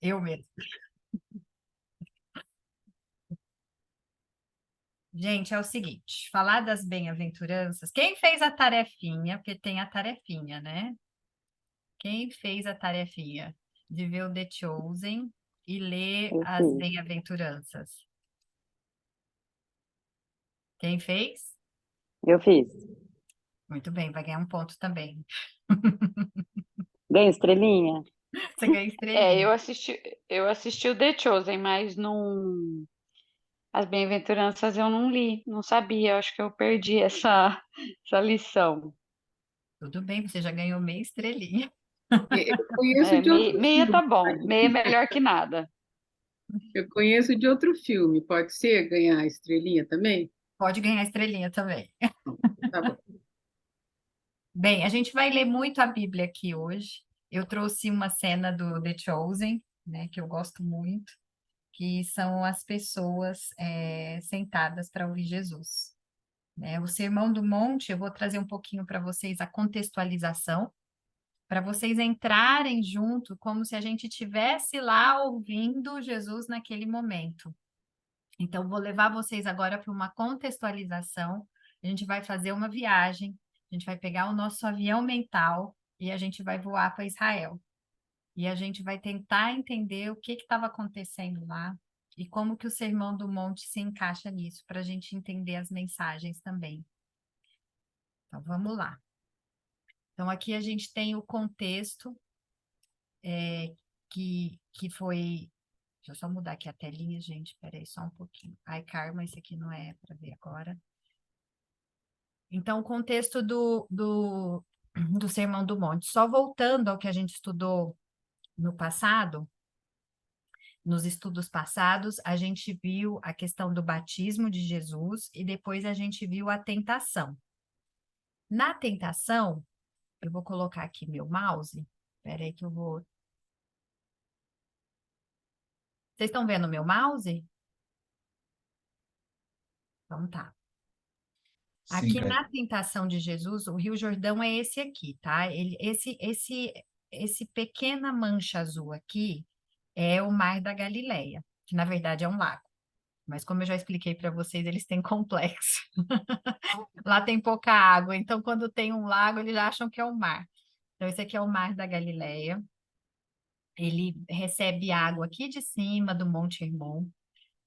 Eu mesmo. Gente, é o seguinte, falar das bem-aventuranças. Quem fez a tarefinha, porque tem a tarefinha, né? Quem fez a tarefinha de ver o The Chosen e ler Eu as fiz. bem-aventuranças? Quem fez? Eu fiz. Muito bem, vai ganhar um ponto também. Ganha estrelinha? Você ganha É, estrelinha. eu assisti o The Chosen, mas as Bem-aventuranças eu não li, não sabia, eu acho que eu perdi essa lição. Tudo bem, você já ganhou meia estrelinha. Eu conheço É, de outro meia tá filme. bom, meia é melhor que nada. Eu conheço de outro filme. Pode ser ganhar a estrelinha também? Pode ganhar estrelinha também. Tá bom. Bem, a gente vai ler muito a Bíblia aqui hoje. Eu trouxe uma cena do The Chosen, né, que eu gosto muito, que são as pessoas sentadas para ouvir Jesus. Né? O Sermão do Monte, eu vou trazer um pouquinho para vocês a contextualização, para vocês entrarem junto, como se a gente estivesse lá ouvindo Jesus naquele momento. Então, vou levar vocês agora para uma contextualização. A gente vai fazer uma viagem, a gente vai pegar o nosso avião mental e a gente vai voar para Israel. E a gente vai tentar entender o que estava acontecendo lá e como que o Sermão do Monte se encaixa nisso, para a gente entender as mensagens também. Então, vamos lá. Então, aqui a gente tem o contexto que foi. Deixa eu só mudar aqui a telinha, gente. Espera aí só um pouquinho. Ai, Karma, isso aqui não é para ver agora. Então, o contexto do Sermão do Monte. Só voltando ao que a gente estudou no passado, nos estudos passados, a gente viu a questão do batismo de Jesus e depois a gente viu a tentação. Na tentação, eu vou colocar aqui meu mouse. Espera aí que eu vou. Vocês estão vendo meu mouse? Então tá. Sim, Aqui na Cleide. tentação de Jesus, o Rio Jordão é esse aqui, tá? Esse pequena mancha azul aqui é o Mar da Galileia, que na verdade é um lago. Mas como eu já expliquei para vocês, eles têm complexo. Lá tem pouca água, então quando tem um lago, eles acham que é um mar. Então esse aqui é o Mar da Galileia. Ele recebe água aqui de cima do Monte Hermon,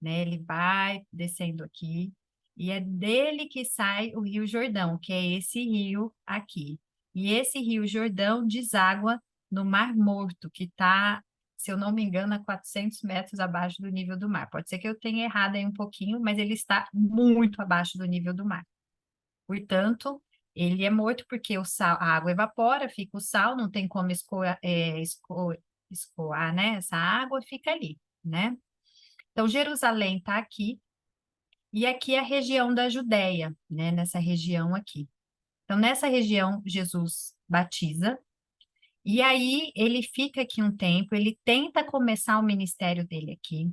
né? Ele vai descendo aqui e é dele que sai o Rio Jordão, que é esse rio aqui. E esse Rio Jordão deságua no Mar Morto, que está, se eu não me engano, a 400 metros abaixo do nível do mar. Pode ser que eu tenha errado aí um pouquinho, mas ele está muito abaixo do nível do mar. Portanto, ele é morto porque o sal, a água evapora, fica o sal, não tem como escoar, né? Essa água fica ali, né? Então, Jerusalém está aqui, e aqui é a região da Judéia, né? Nessa região aqui. Então, nessa região, Jesus batiza, e aí ele fica aqui um tempo, ele tenta começar o ministério dele aqui,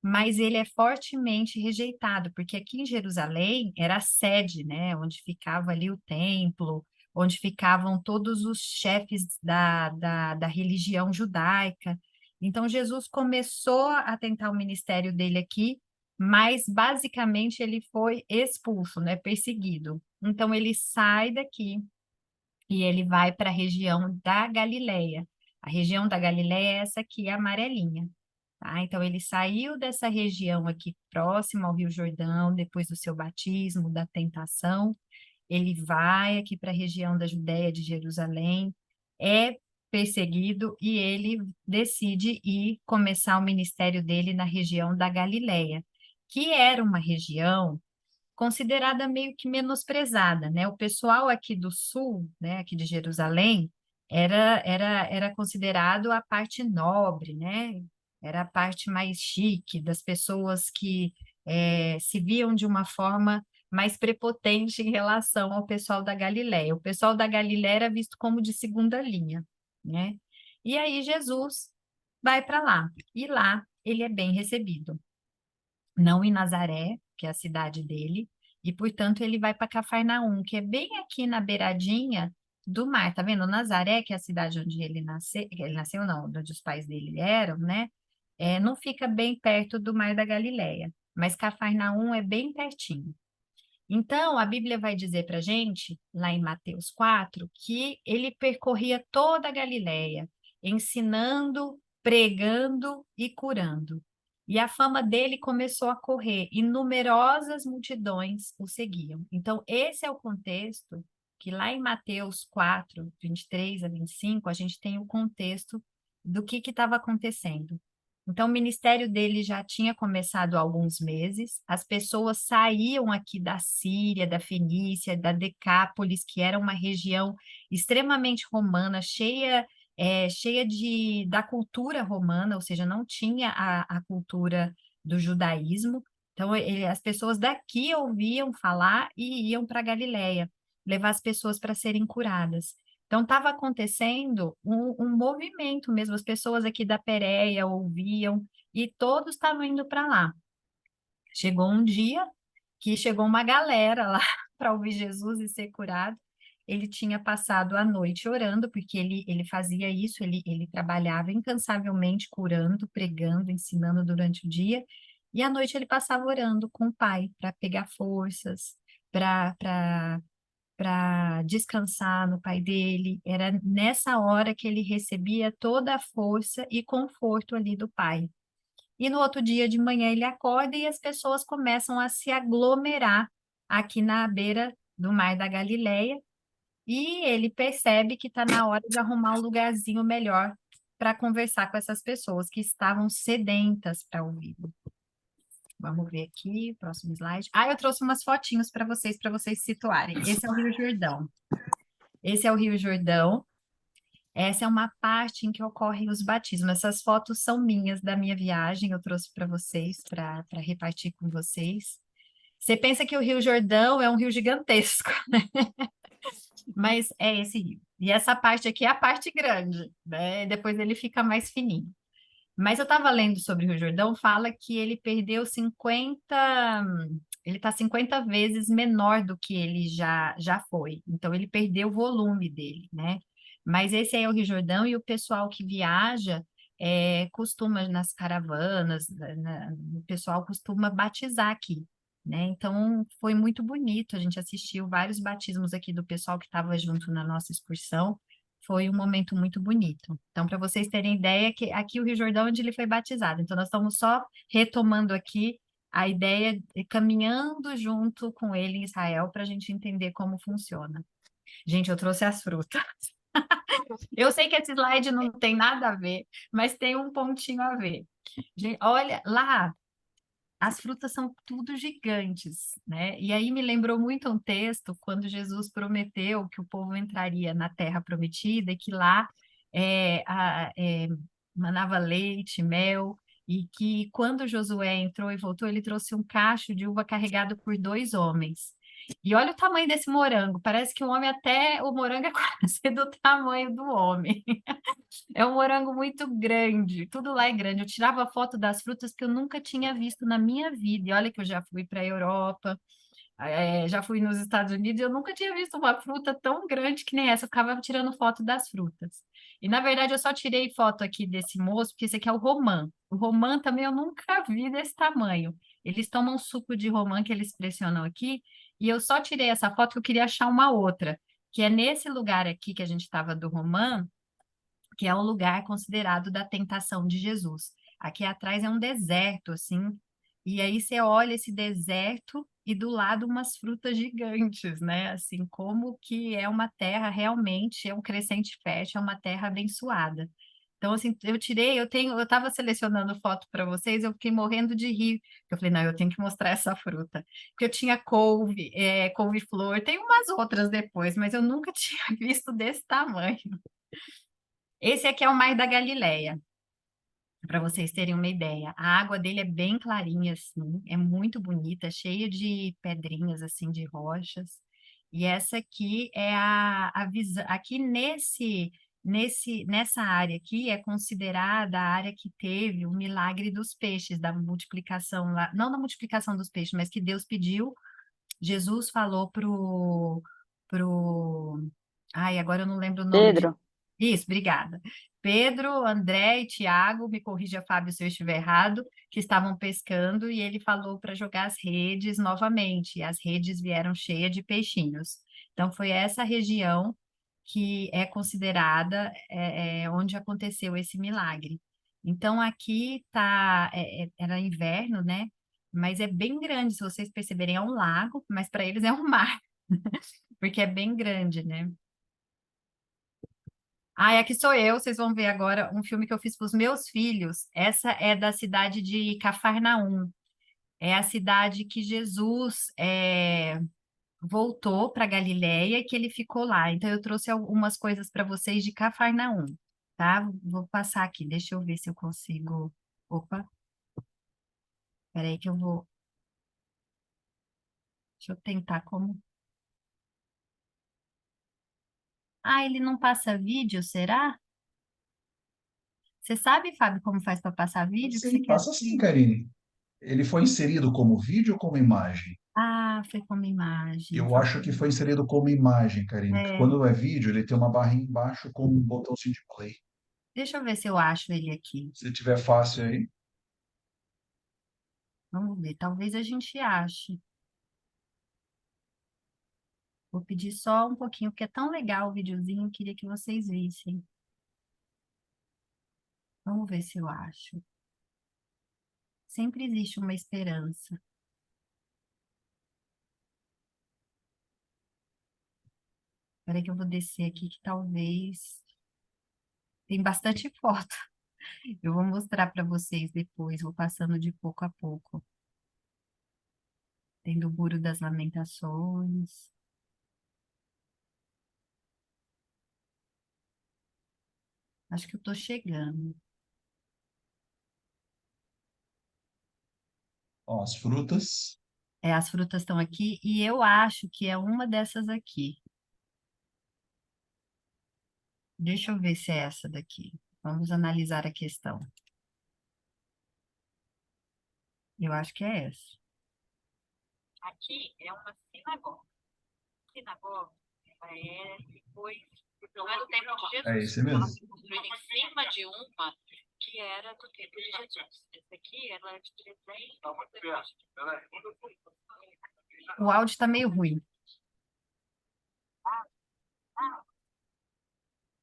mas ele é fortemente rejeitado, porque aqui em Jerusalém era a sede, né? Onde ficava ali o templo, onde ficavam todos os chefes da religião judaica. Então, Jesus começou a tentar o ministério dele aqui, mas basicamente ele foi expulso, né? Perseguido. Então, ele sai daqui e ele vai para a região da Galileia. A região da Galileia é essa aqui, a amarelinha. Tá? Então, ele saiu dessa região aqui próxima ao Rio Jordão, depois do seu batismo, da tentação. Ele vai aqui para a região da Judéia, de Jerusalém, é perseguido e ele decide ir começar o ministério dele na região da Galileia, que era uma região considerada meio que menosprezada, né? O pessoal aqui do sul, né, aqui de Jerusalém, era considerado a parte nobre, né? Era a parte mais chique das pessoas que se viam de uma forma mais prepotente em relação ao pessoal da Galiléia. O pessoal da Galiléia era visto como de segunda linha, né? E aí Jesus vai para lá, e lá ele é bem recebido, não em Nazaré, que é a cidade dele, e portanto ele vai para Cafarnaum, que é bem aqui na beiradinha do mar. Tá vendo? Nazaré, que é a cidade onde ele nasceu não, onde os pais dele eram, né? Não fica bem perto do Mar da Galileia, mas Cafarnaum é bem pertinho. Então, a Bíblia vai dizer para gente, lá em Mateus 4, que ele percorria toda a Galileia, ensinando, pregando e curando. E a fama dele começou a correr, e numerosas multidões o seguiam. Então, esse é o contexto que lá em Mateus 4, 23 a 25, a gente tem o contexto do que estava acontecendo. Então, o ministério dele já tinha começado há alguns meses, as pessoas saíam aqui da Síria, da Fenícia, da Decápolis, que era uma região extremamente romana, cheia da cultura romana, ou seja, não tinha a cultura do judaísmo. Então, as pessoas daqui ouviam falar e iam para Galiléia, levar as pessoas para serem curadas. Então, estava acontecendo um movimento mesmo, as pessoas aqui da Pérea ouviam e todos estavam indo para lá. Chegou um dia que chegou uma galera lá para ouvir Jesus e ser curado. Ele tinha passado a noite orando, porque ele fazia isso, ele trabalhava incansavelmente curando, pregando, ensinando durante o dia, e à noite ele passava orando com o Pai para pegar forças, para descansar no pai dele. Era nessa hora que ele recebia toda a força e conforto ali do pai. E no outro dia de manhã ele acorda e as pessoas começam a se aglomerar aqui na beira do Mar da Galileia. E ele percebe que está na hora de arrumar um lugarzinho melhor para conversar com essas pessoas que estavam sedentas para ouvir. Vamos ver aqui, próximo slide. Eu trouxe umas fotinhos para vocês situarem. Esse é o Rio Jordão. Esse é o Rio Jordão. Essa é uma parte em que ocorrem os batismos. Essas fotos são minhas da minha viagem, eu trouxe para vocês, para repartir com vocês. Você pensa que o Rio Jordão é um rio gigantesco, né? Mas é esse rio. E essa parte aqui é a parte grande, né? Depois ele fica mais fininho. Mas eu estava lendo sobre o Rio Jordão, fala que ele perdeu 50, ele está 50 vezes menor do que ele já foi. Então ele perdeu o volume dele, né? Mas esse aí é o Rio Jordão e o pessoal que viaja costuma nas caravanas, o pessoal costuma batizar aqui, né? Então foi muito bonito, a gente assistiu vários batismos aqui do pessoal que estava junto na nossa excursão. Foi um momento muito bonito. Então, para vocês terem ideia, que aqui o Rio Jordão é onde ele foi batizado. Então, nós estamos só retomando aqui a ideia, caminhando junto com ele em Israel, para a gente entender como funciona. Gente, eu trouxe as frutas. Eu sei que esse slide não tem nada a ver, mas tem um pontinho a ver. Gente, olha, lá as frutas são tudo gigantes, né? E aí me lembrou muito um texto quando Jesus prometeu que o povo entraria na terra prometida e que lá manava leite, mel, e que quando Josué entrou e voltou, ele trouxe um cacho de uva carregado por 2 homens. E olha o tamanho desse morango, parece que o morango é quase do tamanho do homem. É um morango muito grande, tudo lá é grande. Eu tirava foto das frutas que eu nunca tinha visto na minha vida. E olha que eu já fui para a Europa, já fui nos Estados Unidos, e eu nunca tinha visto uma fruta tão grande que nem essa. Eu ficava tirando foto das frutas. E na verdade eu só tirei foto aqui desse moço, porque esse aqui é o romã. O romã também eu nunca vi desse tamanho. Eles tomam suco de romã que eles pressionam aqui, e eu só tirei essa foto que eu queria achar uma outra, que é nesse lugar aqui que a gente estava do romã, que é o lugar considerado da tentação de Jesus. Aqui atrás é um deserto, assim, e aí você olha esse deserto e do lado umas frutas gigantes, né? Assim, como que é uma terra realmente, é um crescente fértil, é uma terra abençoada. Então, assim, eu estava selecionando foto para vocês, eu fiquei morrendo de rir. Eu falei, não, eu tenho que mostrar essa fruta. Porque eu tinha couve, couve-flor, tem umas outras depois, mas eu nunca tinha visto desse tamanho. Esse aqui é o Mar da Galileia, para vocês terem uma ideia. A água dele é bem clarinha, assim, é muito bonita, cheia de pedrinhas, assim, de rochas. E essa aqui é a visão. Aqui nessa área aqui é considerada a área que teve o milagre dos peixes, da multiplicação lá, não da multiplicação dos peixes, mas que Deus pediu, Jesus falou pro Ai, agora eu não lembro o nome de... Pedro? Isso, obrigada. Pedro, André e Tiago, me corrija, Fábio, se eu estiver errado, que estavam pescando e ele falou para jogar as redes novamente. E as redes vieram cheias de peixinhos. Então, foi essa região que é considerada onde aconteceu esse milagre. Então, aqui tá, era inverno, né? Mas é bem grande, se vocês perceberem, é um lago, mas para eles é um mar, porque é bem grande, né? Ah, aqui sou eu. Vocês vão ver agora um filme que eu fiz para os meus filhos. Essa é da cidade de Cafarnaum. É a cidade que Jesus voltou para Galiléia e que ele ficou lá. Então, eu trouxe algumas coisas para vocês de Cafarnaum, tá? Vou passar aqui. Deixa eu ver se eu consigo. Opa, peraí que eu vou. Deixa eu tentar como. Ah, ele não passa vídeo, será? Você sabe, Fábio, como faz para passar vídeo que você Sim, quer? passa sim, Karine. Ele foi inserido como vídeo ou como imagem? Ah, foi como imagem. Eu acho que foi inserido como imagem, Karine, porque É, quando é vídeo, ele tem uma barrinha embaixo com um botãozinho de play. deixa eu ver se eu acho ele aqui. Se tiver fácil aí, Vamos ver, talvez a gente ache. Vou pedir só um pouquinho, porque é tão legal o videozinho, eu queria que vocês vissem. Vamos ver se eu acho. Sempre existe uma esperança. Espera que eu vou descer aqui, que talvez... Tem bastante foto. Eu vou mostrar para vocês depois, vou passando de pouco a pouco. Tem do Muro das Lamentações. Acho que eu tô chegando. ó, as frutas. É, as frutas estão aqui e eu acho que é uma dessas aqui. Deixa eu ver se é essa daqui. Vamos analisar a questão. Eu acho que é essa. Aqui é uma sinagoga. Sinagoga, ela foi não é do tempo de É Jesus. esse mesmo. Ela foi construída em cima de uma que era do tempo de Jesus. Essa aqui, ela é de 300. O áudio está meio ruim.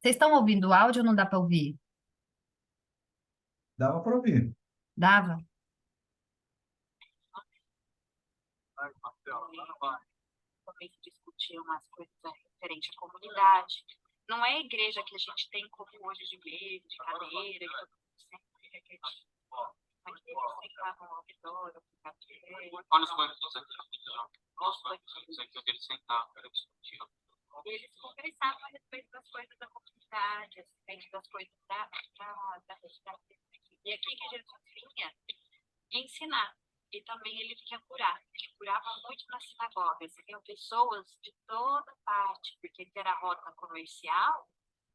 Vocês estão ouvindo o áudio ou não dá para ouvir? Dava para ouvir. Dava? Também se discutiam umas coisas referentes à comunidade. Não é a igreja que a gente tem como hoje de mesa, de cadeira, que todo mundo sempre requetia. Aqui eles sentavam ao redor, Olha os bancos aqui, os bancos aqui onde eles sentavam, era discutido. e eles conversavam a respeito das coisas da comunidade, a respeito das coisas da e aqui que Jesus vinha ensinar. E também ele vinha curar. Ele curava muito nas sinagogas. Vinham pessoas de toda parte, porque era a rota comercial,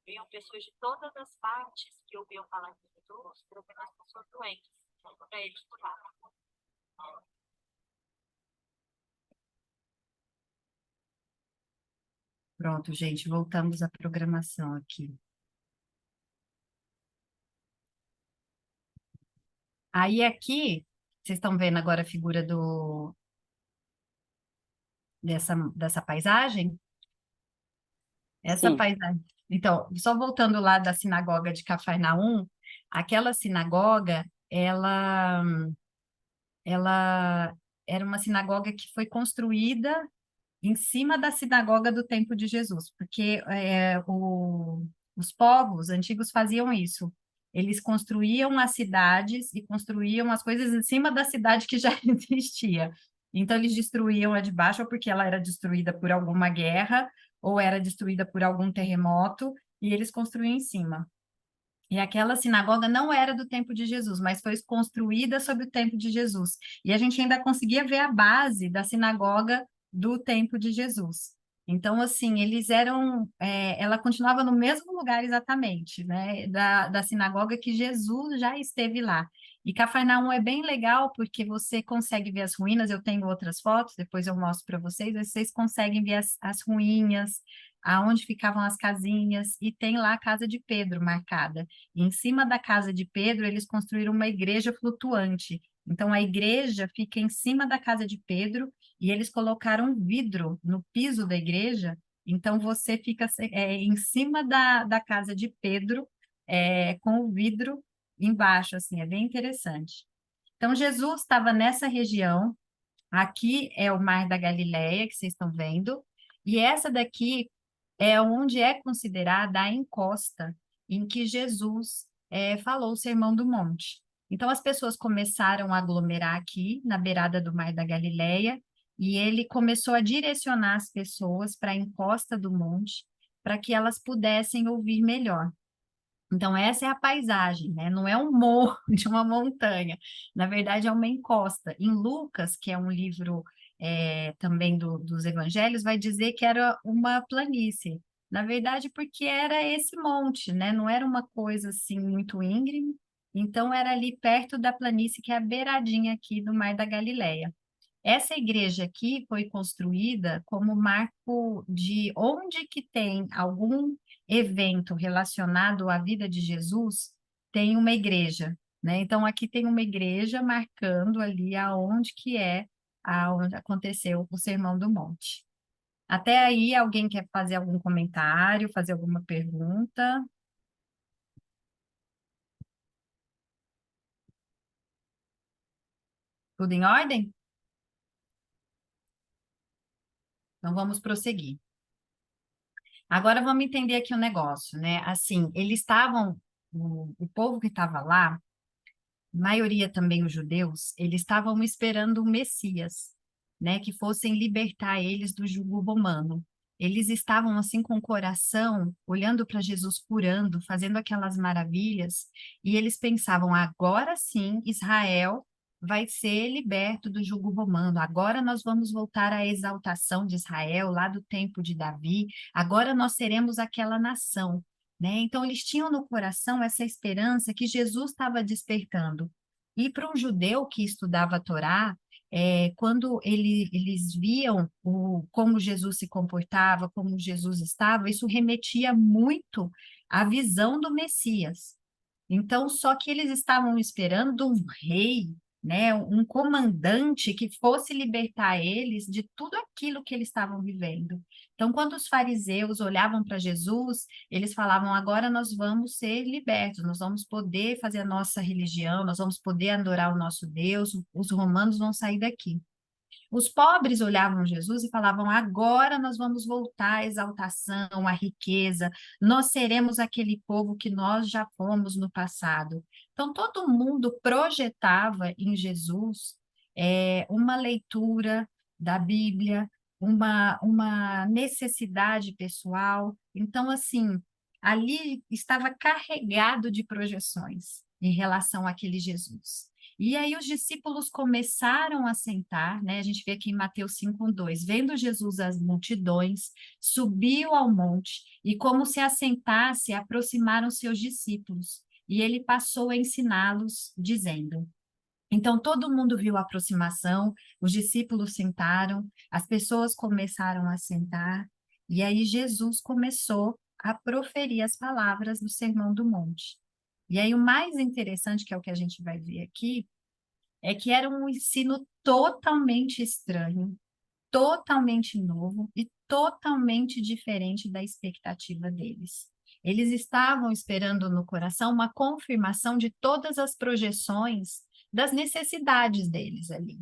vinham pessoas de todas as partes que ouviam falar de Jesus, trazendo as pessoas doentes para eles curar. Pronto, gente, voltamos à programação aqui. Aí aqui, vocês estão vendo agora a figura dessa paisagem? Essa Sim. paisagem. Então, só voltando lá da sinagoga de Cafarnaum, aquela sinagoga, ela era uma sinagoga que foi construída em cima da sinagoga do tempo de Jesus, porque os povos antigos faziam isso. Eles construíam as cidades e construíam as coisas em cima da cidade que já existia. Então, eles destruíam a de baixo, ou porque ela era destruída por alguma guerra, ou era destruída por algum terremoto, e eles construíam em cima. E aquela sinagoga não era do tempo de Jesus, mas foi construída sob o tempo de Jesus. E a gente ainda conseguia ver a base da sinagoga do tempo de Jesus. Então, assim, eles eram. Ela continuava no mesmo lugar exatamente, né? Da sinagoga que Jesus já esteve lá. E Cafarnaum é bem legal porque você consegue ver as ruínas. Eu tenho outras fotos, depois eu mostro para vocês. Vocês conseguem ver as ruínas, aonde ficavam as casinhas, e tem lá a casa de Pedro marcada. E em cima da casa de Pedro, eles construíram uma igreja flutuante. Então, a igreja fica em cima da casa de Pedro, e eles colocaram vidro no piso da igreja. Então, você fica em cima da casa de Pedro, com o vidro embaixo, assim, é bem interessante. Então, Jesus estava nessa região. Aqui é o Mar da Galileia, que vocês estão vendo, e essa daqui é onde é considerada a encosta em que Jesus falou o Sermão do Monte. Então, as pessoas começaram a aglomerar aqui, na beirada do Mar da Galileia, e ele começou a direcionar as pessoas para a encosta do monte, para que elas pudessem ouvir melhor. Então, essa é a paisagem, né? Não é um morro de uma montanha. Na verdade, é uma encosta. Em Lucas, que é um livro também dos evangelhos, vai dizer que era uma planície. Na verdade, porque era esse monte, né? Não era uma coisa assim muito íngreme. Então, era ali perto da planície, que é a beiradinha aqui do Mar da Galileia. Essa igreja aqui foi construída como marco de onde que tem algum evento relacionado à vida de Jesus, tem uma igreja, né? Então aqui tem uma igreja marcando ali aonde que é aonde aconteceu o Sermão do Monte. Até aí, alguém quer fazer algum comentário, fazer alguma pergunta? Tudo em ordem? Então vamos prosseguir. Agora vamos entender aqui o negócio, né? Assim, eles estavam, o povo que estava lá, maioria também os judeus, eles estavam esperando o Messias, né, que fossem libertar eles do jugo romano. Eles estavam assim com o coração olhando para Jesus curando, fazendo aquelas maravilhas, e eles pensavam: agora sim, Israel vai ser liberto do jugo romano. Agora nós vamos voltar à exaltação de Israel lá do tempo de Davi. Agora nós seremos aquela nação. Né? Então, eles tinham no coração essa esperança que Jesus estava despertando. E para um judeu que estudava a Torá, quando eles viam como Jesus se comportava, como Jesus estava, isso remetia muito à visão do Messias. Então, só que eles estavam esperando um rei, né, um comandante que fosse libertar eles de tudo aquilo que eles estavam vivendo. Então, quando os fariseus olhavam para Jesus, eles falavam: agora nós vamos ser libertos, nós vamos poder fazer a nossa religião, nós vamos poder adorar o nosso Deus, os romanos vão sair daqui. Os pobres olhavam Jesus e falavam: agora nós vamos voltar à exaltação, à riqueza, nós seremos aquele povo que nós já fomos no passado. Então, todo mundo projetava em Jesus uma leitura da Bíblia, uma necessidade pessoal. Então, assim, ali estava carregado de projeções em relação àquele Jesus. E aí os discípulos começaram a sentar, né? A gente vê aqui em Mateus 5:2, vendo Jesus as multidões, subiu ao monte e como se assentasse, aproximaram seus discípulos. E ele passou a ensiná-los, dizendo. Então todo mundo viu a aproximação, os discípulos sentaram, as pessoas começaram a sentar, e aí Jesus começou a proferir as palavras do Sermão do Monte. E aí o mais interessante, que é o que a gente vai ver aqui, é que era um ensino totalmente estranho, totalmente novo e totalmente diferente da expectativa deles. Eles estavam esperando no coração uma confirmação de todas as projeções das necessidades deles ali.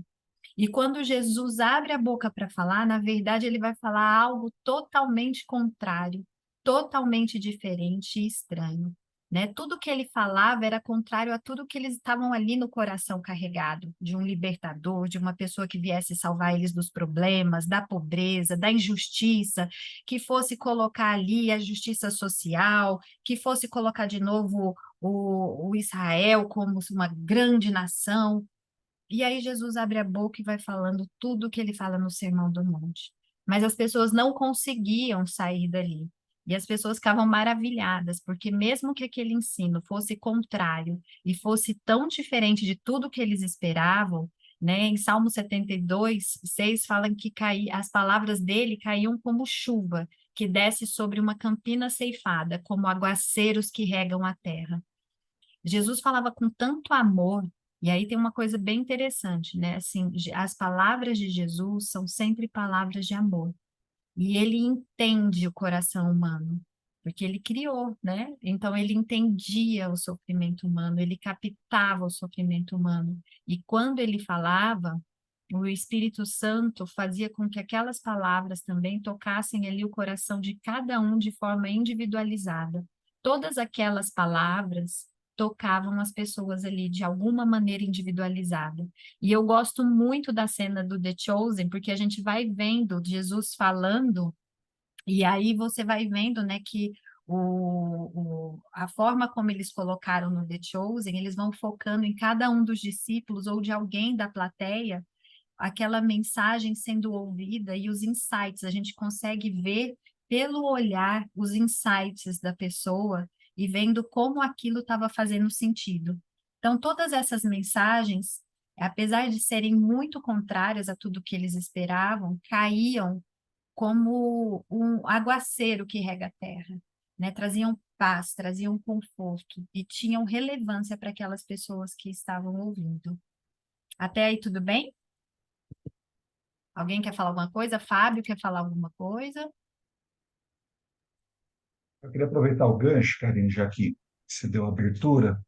E quando Jesus abre a boca para falar, na verdade ele vai falar algo totalmente contrário, totalmente diferente e estranho. Né? Tudo que ele falava era contrário a tudo que eles estavam ali no coração carregado, de um libertador, de uma pessoa que viesse salvar eles dos problemas, da pobreza, da injustiça, que fosse colocar ali a justiça social, que fosse colocar de novo o Israel como uma grande nação. E aí Jesus abre a boca e vai falando tudo o que ele fala no Sermão do Monte. Mas as pessoas não conseguiam sair dali. E as pessoas ficavam maravilhadas, porque mesmo que aquele ensino fosse contrário e fosse tão diferente de tudo que eles esperavam, né? Em Salmo 72:6 fala que as palavras dele caíam como chuva, que desce sobre uma campina ceifada, como aguaceiros que regam a terra. Jesus falava com tanto amor, e aí tem uma coisa bem interessante, né? Assim, as palavras de Jesus são sempre palavras de amor. E ele entende o coração humano, porque ele criou, né? Então ele entendia o sofrimento humano, ele captava o sofrimento humano. E quando ele falava, o Espírito Santo fazia com que aquelas palavras também tocassem ali o coração de cada um de forma individualizada. Todas aquelas palavras tocavam as pessoas ali de alguma maneira individualizada. E eu gosto muito da cena do The Chosen, porque a gente vai vendo Jesus falando, e aí você vai vendo, né, que a forma como eles colocaram no The Chosen, eles vão focando em cada um dos discípulos ou de alguém da plateia, aquela mensagem sendo ouvida e os insights, a gente consegue ver pelo olhar os insights da pessoa e vendo como aquilo estava fazendo sentido. Então, todas essas mensagens, apesar de serem muito contrárias a tudo que eles esperavam, caíam como um aguaceiro que rega a terra, né? Traziam paz, traziam conforto e tinham relevância para aquelas pessoas que estavam ouvindo. Até aí, tudo bem? Alguém quer falar alguma coisa? Fábio quer falar alguma coisa? Eu queria aproveitar o gancho, Karine, já que você deu a abertura.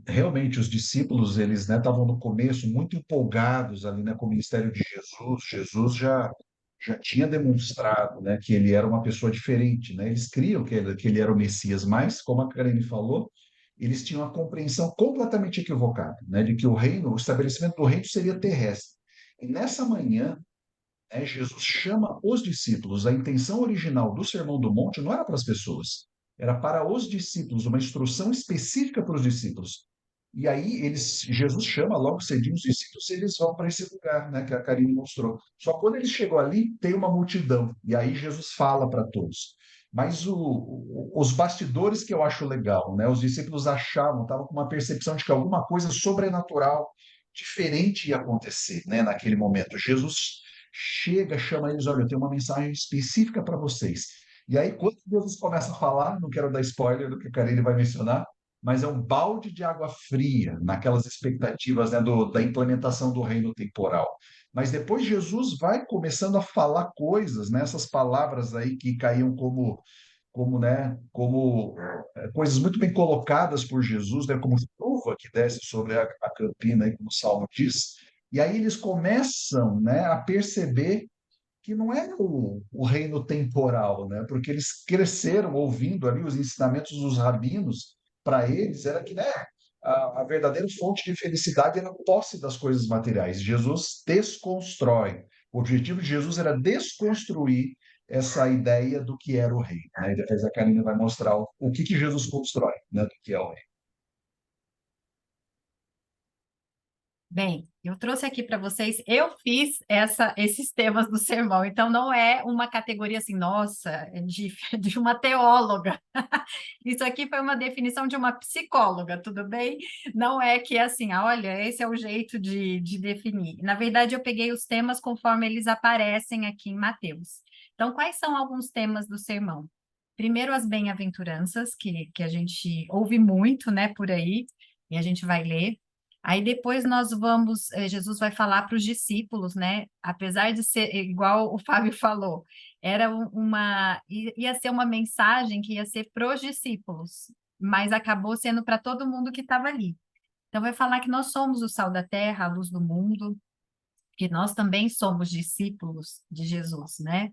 Realmente, os discípulos, eles, né, estavam no começo muito empolgados ali, né, com o ministério de Jesus. Jesus já tinha demonstrado, né, que ele era uma pessoa diferente, né? Eles criam que ele era o Messias, mas, como a Karine falou, eles tinham a compreensão completamente equivocada, né, de que o estabelecimento do reino seria terrestre. E nessa manhã, né, Jesus chama os discípulos. A intenção original do Sermão do Monte não era para as pessoas, era para os discípulos, uma instrução específica para os discípulos. E aí Jesus chama logo cedinho os discípulos e eles vão para esse lugar, né, que a Karine mostrou. Só quando ele chegou ali, tem uma multidão, e aí Jesus fala para todos. Mas os bastidores que eu acho legal, né? Os discípulos estavam com uma percepção de que alguma coisa sobrenatural, diferente ia acontecer, né, naquele momento. Jesus chega, chama eles, olha, eu tenho uma mensagem específica para vocês. E aí, quando Jesus começa a falar, não quero dar spoiler do que a Karine vai mencionar, mas é um balde de água fria naquelas expectativas, né, da implementação do reino temporal. Mas depois Jesus vai começando a falar coisas, né, essas palavras aí que caíam como coisas muito bem colocadas por Jesus, né, como chuva que desce sobre a campina, aí, como o Salmo diz. E aí eles começam, né, a perceber que não é o reino temporal, né, porque eles cresceram ouvindo ali os ensinamentos dos rabinos. Para eles era que, né, a verdadeira fonte de felicidade era a posse das coisas materiais. Jesus desconstrói. O objetivo de Jesus era desconstruir essa ideia do que era o reino, né? E depois a Karina vai mostrar o que Jesus constrói, né, do que é o reino. Bem, eu trouxe aqui para vocês, eu fiz esses temas do sermão, então não é uma categoria assim, nossa, de uma teóloga. Isso aqui foi uma definição de uma psicóloga, tudo bem? Não é que assim, olha, esse é o jeito de definir. Na verdade, eu peguei os temas conforme eles aparecem aqui em Mateus. Então, quais são alguns temas do sermão? Primeiro, as bem-aventuranças, que a gente ouve muito, né, por aí, e a gente vai ler. Aí depois Jesus vai falar para os discípulos, né? Apesar de ser igual o Fábio falou, ia ser uma mensagem que ia ser para os discípulos, mas acabou sendo para todo mundo que estava ali. Então vai falar que nós somos o sal da terra, a luz do mundo, que nós também somos discípulos de Jesus, né?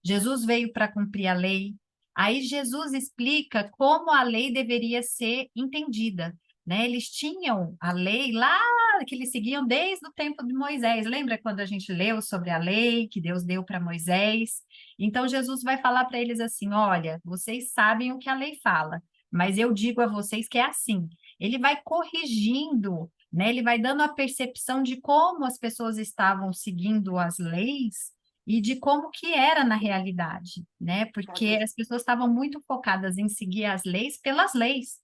Jesus veio para cumprir a lei. Aí Jesus explica como a lei deveria ser entendida, né? Eles tinham a lei lá que eles seguiam desde o tempo de Moisés. Lembra quando a gente leu sobre a lei que Deus deu para Moisés? Então Jesus vai falar para eles assim: olha, vocês sabem o que a lei fala, mas eu digo a vocês que é assim. Ele vai corrigindo, né? Ele vai dando a percepção de como as pessoas estavam seguindo as leis e de como que era na realidade, né? Porque as pessoas estavam muito focadas em seguir as leis pelas leis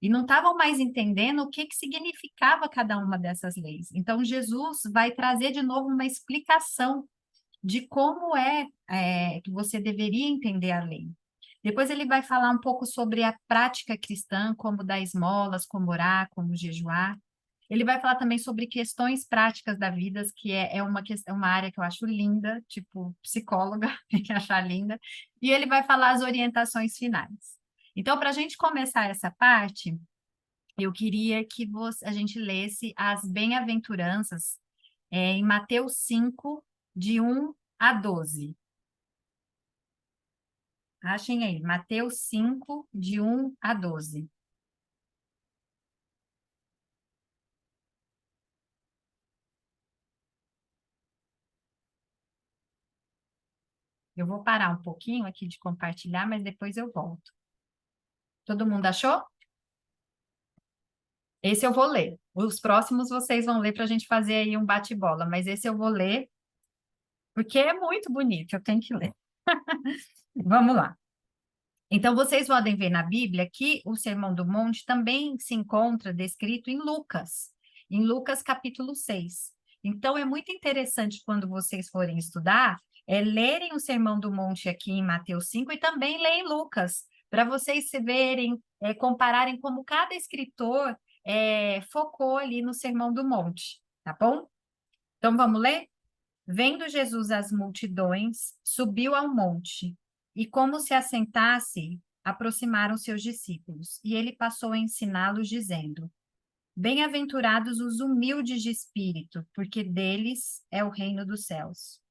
e não estavam mais entendendo o que significava cada uma dessas leis. Então, Jesus vai trazer de novo uma explicação de como que você deveria entender a lei. Depois ele vai falar um pouco sobre a prática cristã, como dar esmolas, como orar, como jejuar. Ele vai falar também sobre questões práticas da vida, que é uma área que eu acho linda, tipo psicóloga, tem que achar linda. E ele vai falar as orientações finais. Então, para a gente começar essa parte, eu queria que a gente lesse as bem-aventuranças em Mateus 5, de 1 a 12. Achem aí, Mateus 5, de 1 a 12. Eu vou parar um pouquinho aqui de compartilhar, mas depois eu volto. Todo mundo achou? Esse eu vou ler. Os próximos vocês vão ler para a gente fazer aí um bate-bola, mas esse eu vou ler porque é muito bonito, eu tenho que ler. Vamos lá. Então, vocês podem ver na Bíblia que o Sermão do Monte também se encontra descrito em Lucas capítulo 6. Então, é muito interessante quando vocês forem estudar, lerem o Sermão do Monte aqui em Mateus 5 e também lerem Lucas, para vocês se verem, compararem como cada escritor focou ali no Sermão do Monte, tá bom? Então, vamos ler? Vendo Jesus as multidões, subiu ao monte, e como se assentasse, aproximaram seus discípulos, e ele passou a ensiná-los, dizendo: Bem-aventurados os humildes de espírito, porque deles é o reino dos céus.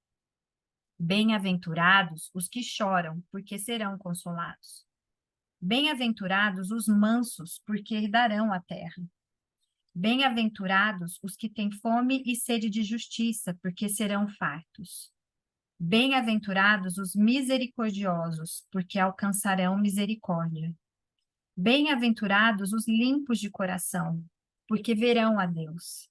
Bem-aventurados os que choram, porque serão consolados. Bem-aventurados os mansos, porque herdarão a terra. Bem-aventurados os que têm fome e sede de justiça, porque serão fartos. Bem-aventurados os misericordiosos, porque alcançarão misericórdia. Bem-aventurados os limpos de coração, porque verão a Deus.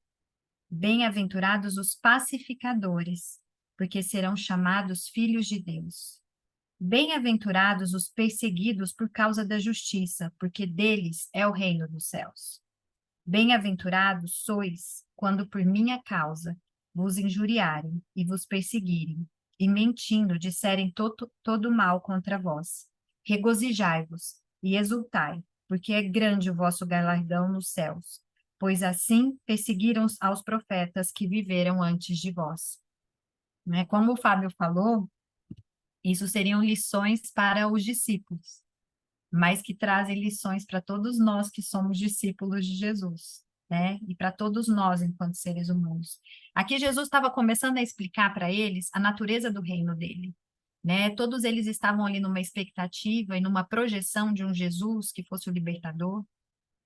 Bem-aventurados os pacificadores, porque serão chamados filhos de Deus. Bem-aventurados os perseguidos por causa da justiça, porque deles é o reino dos céus. Bem-aventurados sois quando por minha causa vos injuriarem e vos perseguirem, e mentindo disserem todo mal contra vós. Regozijai-vos e exultai, porque é grande o vosso galardão nos céus, pois assim perseguiram aos profetas que viveram antes de vós. Né? Como o Fábio falou, isso seriam lições para os discípulos, mas que trazem lições para todos nós que somos discípulos de Jesus, né? E para todos nós, enquanto seres humanos. Aqui Jesus estava começando a explicar para eles a natureza do reino dele, né? Todos eles estavam ali numa expectativa e numa projeção de um Jesus que fosse o libertador.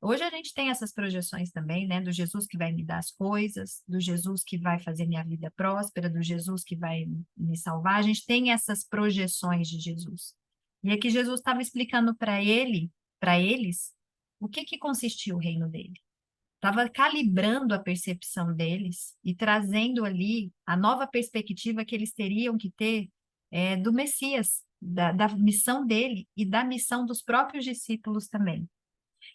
Hoje a gente tem essas projeções também, né? Do Jesus que vai me dar as coisas, do Jesus que vai fazer minha vida próspera, do Jesus que vai me salvar. A gente tem essas projeções de Jesus. E aqui Jesus estava explicando para eles, o que consistia o reino dele. Estava calibrando a percepção deles e trazendo ali a nova perspectiva que eles teriam que ter do Messias, da missão dele e da missão dos próprios discípulos também.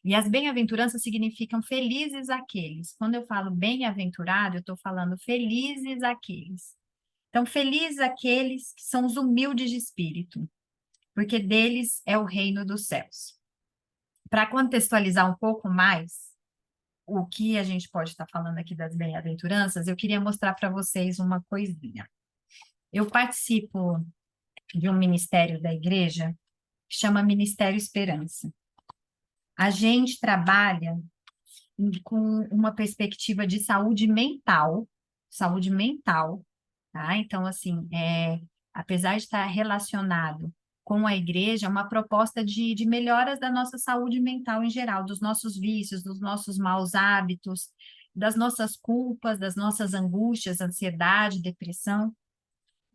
E as bem-aventuranças significam felizes aqueles. Quando eu falo bem-aventurado, eu estou falando felizes aqueles. Então, felizes aqueles que são os humildes de espírito, porque deles é o reino dos céus. Para contextualizar um pouco mais o que a gente pode estar falando aqui das bem-aventuranças, eu queria mostrar para vocês uma coisinha. Eu participo de um ministério da igreja que chama Ministério Esperança. A gente trabalha com uma perspectiva de saúde mental, tá? Então, assim, apesar de estar relacionado com a igreja, é uma proposta de melhoras da nossa saúde mental em geral, dos nossos vícios, dos nossos maus hábitos, das nossas culpas, das nossas angústias, ansiedade, depressão.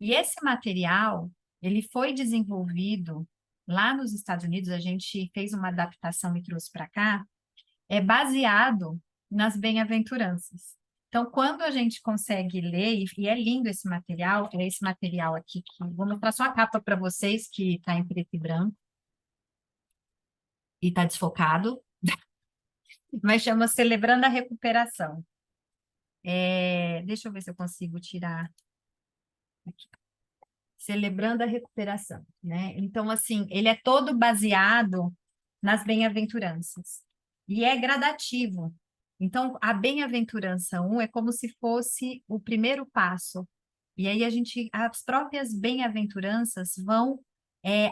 E esse material, ele foi desenvolvido lá nos Estados Unidos, a gente fez uma adaptação e trouxe para cá, é baseado nas bem-aventuranças. Então, quando a gente consegue ler, e é lindo esse material, é esse material aqui, que vou mostrar só a capa para vocês, que está em preto e branco, e está desfocado, mas chama Celebrando a Recuperação. Deixa eu ver se eu consigo tirar aqui. celebrando a recuperação, né? Então, assim, ele é todo baseado nas bem-aventuranças e é gradativo. Então, a bem-aventurança 1 é como se fosse o primeiro passo. E aí as próprias bem-aventuranças vão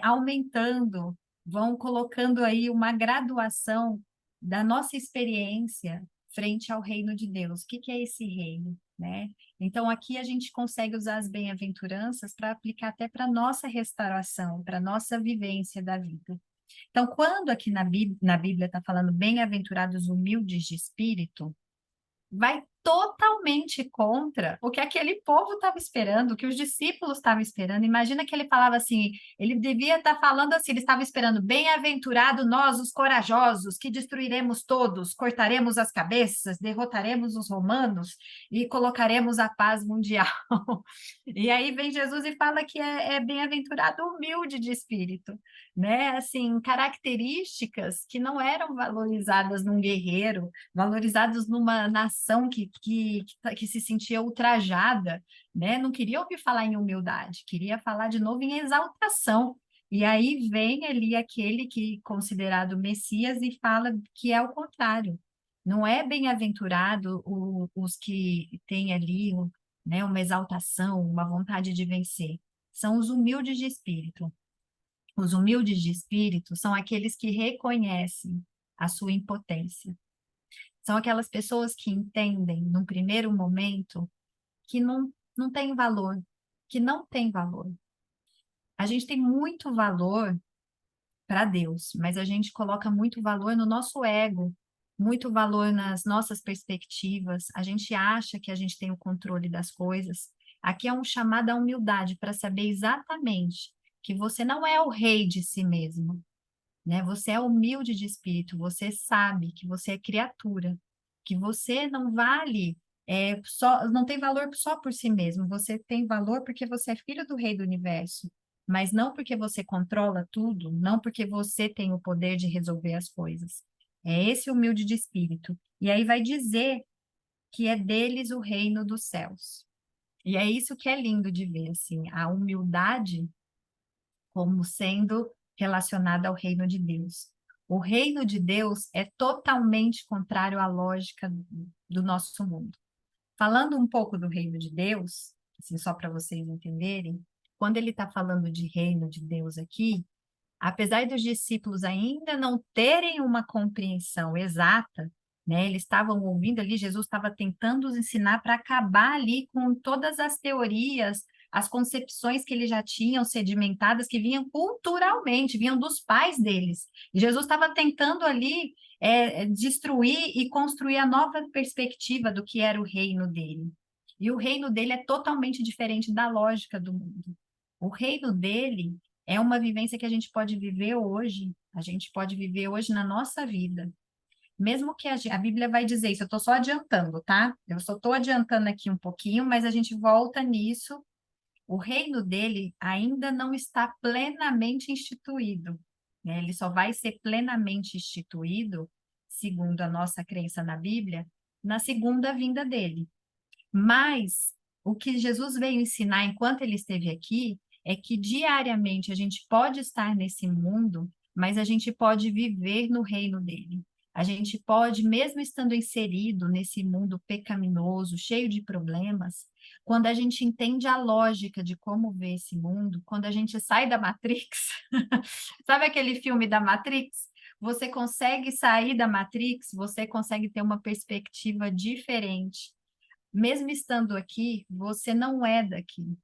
aumentando, vão colocando aí uma graduação da nossa experiência frente ao reino de Deus. O que que é esse reino, né? Então, aqui a gente consegue usar as bem-aventuranças para aplicar até para a nossa restauração, para a nossa vivência da vida. Então, quando aqui na Bíblia está falando bem-aventurados humildes de espírito, vai totalmente contra o que aquele povo estava esperando, o que os discípulos estavam esperando. Imagina que ele falava assim, ele devia estar falando assim, ele estava esperando, bem-aventurado nós, os corajosos, que destruiremos todos, cortaremos as cabeças, derrotaremos os romanos e colocaremos a paz mundial. E aí vem Jesus e fala que é bem-aventurado humilde de espírito, né? Assim, características que não eram valorizadas num guerreiro, valorizados numa nação que se sentia ultrajada, né? Não queria ouvir falar em humildade, queria falar de novo em exaltação. E aí vem ali aquele que considerado Messias e fala que é o contrário. Não é bem-aventurado os que têm ali, né, uma exaltação, uma vontade de vencer. São os humildes de espírito. Os humildes de espírito são aqueles que reconhecem a sua impotência. São aquelas pessoas que entendem, num primeiro momento, que não tem valor, que não tem valor. A gente tem muito valor para Deus, mas a gente coloca muito valor no nosso ego, muito valor nas nossas perspectivas. A gente acha que a gente tem o controle das coisas. Aqui é um chamado à humildade para saber exatamente que você não é o rei de si mesmo, né? Você é humilde de espírito, você sabe que você é criatura, que você não vale não tem valor só por si mesmo, você tem valor porque você é filho do rei do universo, mas não porque você controla tudo, não porque você tem o poder de resolver as coisas. É esse humilde de espírito. E aí vai dizer que é deles o reino dos céus. E é isso que é lindo de ver, assim, a humildade como sendo relacionada ao reino de Deus. O reino de Deus é totalmente contrário à lógica do nosso mundo. Falando um pouco do reino de Deus, assim, só para vocês entenderem, quando ele está falando de reino de Deus aqui, apesar dos discípulos ainda não terem uma compreensão exata, né, eles estavam ouvindo ali, Jesus estava tentando os ensinar para acabar ali com todas as teorias, as concepções que eles já tinham sedimentadas, que vinham culturalmente, vinham dos pais deles. E Jesus estava tentando ali destruir e construir a nova perspectiva do que era o reino dele. E o reino dele é totalmente diferente da lógica do mundo. O reino dele é uma vivência que a gente pode viver hoje, a gente pode viver hoje na nossa vida. Mesmo que a Bíblia vai dizer isso, eu estou só adiantando, tá? Eu só estou adiantando aqui um pouquinho, mas a gente volta nisso. O reino dele ainda não está plenamente instituído, né? Ele só vai ser plenamente instituído, segundo a nossa crença na Bíblia, na segunda vinda dele. Mas o que Jesus veio ensinar enquanto ele esteve aqui é que diariamente a gente pode estar nesse mundo, mas a gente pode viver no reino dele. A gente pode, mesmo estando inserido nesse mundo pecaminoso, cheio de problemas, quando a gente entende a lógica de como ver esse mundo, quando a gente sai da Matrix, sabe aquele filme da Matrix? Você consegue sair da Matrix, você consegue ter uma perspectiva diferente. Mesmo estando aqui, você não é daqui.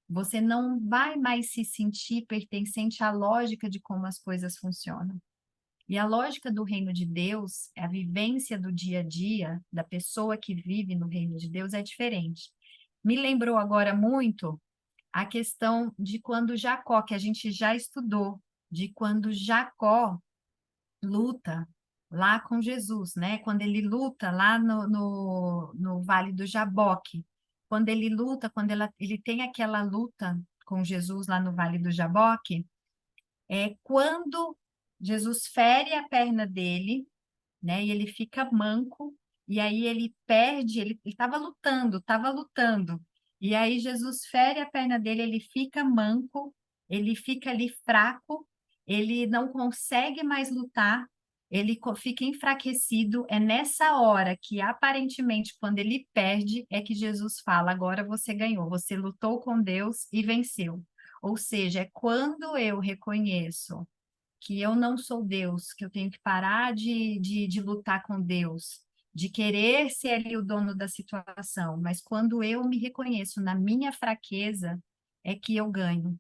Você não vai mais se sentir pertencente à lógica de como as coisas funcionam. E a lógica do reino de Deus, a vivência do dia a dia da pessoa que vive no reino de Deus é diferente. Me lembrou agora muito a questão de quando Jacó, que a gente já estudou, de quando Jacó luta lá com Jesus, né? Quando ele luta lá no Vale do Jaboque, quando ele luta, ele tem aquela luta com Jesus lá no Vale do Jaboque, é quando Jesus fere a perna dele, né? E ele fica manco, e aí ele perde, ele estava lutando, E aí Jesus fere a perna dele, ele fica manco, ele fica ali fraco, ele não consegue mais lutar, ele fica enfraquecido. É nessa hora que, aparentemente, quando ele perde, é que Jesus fala: agora você ganhou, você lutou com Deus e venceu. Ou seja, é quando eu reconheço que eu não sou Deus, que eu tenho que parar de lutar com Deus, de querer ser ali o dono da situação, mas quando eu me reconheço na minha fraqueza, é que eu ganho.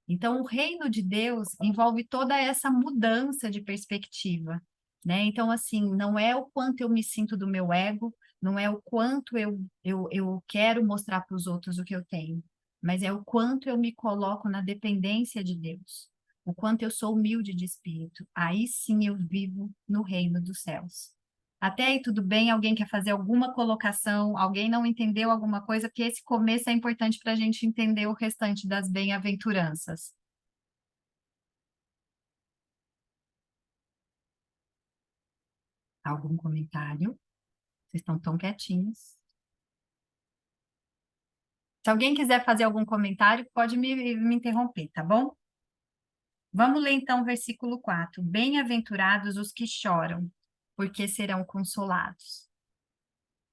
Então, o reino de Deus envolve toda essa mudança de perspectiva, né? Então, assim, não é o quanto eu me sinto do meu ego, não é o quanto eu quero mostrar para os outros o que eu tenho, mas é o quanto eu me coloco na dependência de Deus, o quanto eu sou humilde de espírito. Aí sim eu vivo no reino dos céus. Até aí tudo bem? Alguém quer fazer alguma colocação? Alguém não entendeu alguma coisa? Porque esse começo é importante para a gente entender o restante das bem-aventuranças. Algum comentário? Vocês estão tão quietinhos. Se alguém quiser fazer algum comentário, pode me interromper, tá bom? Vamos ler então o versículo 4. Bem-aventurados os que choram, porque serão consolados.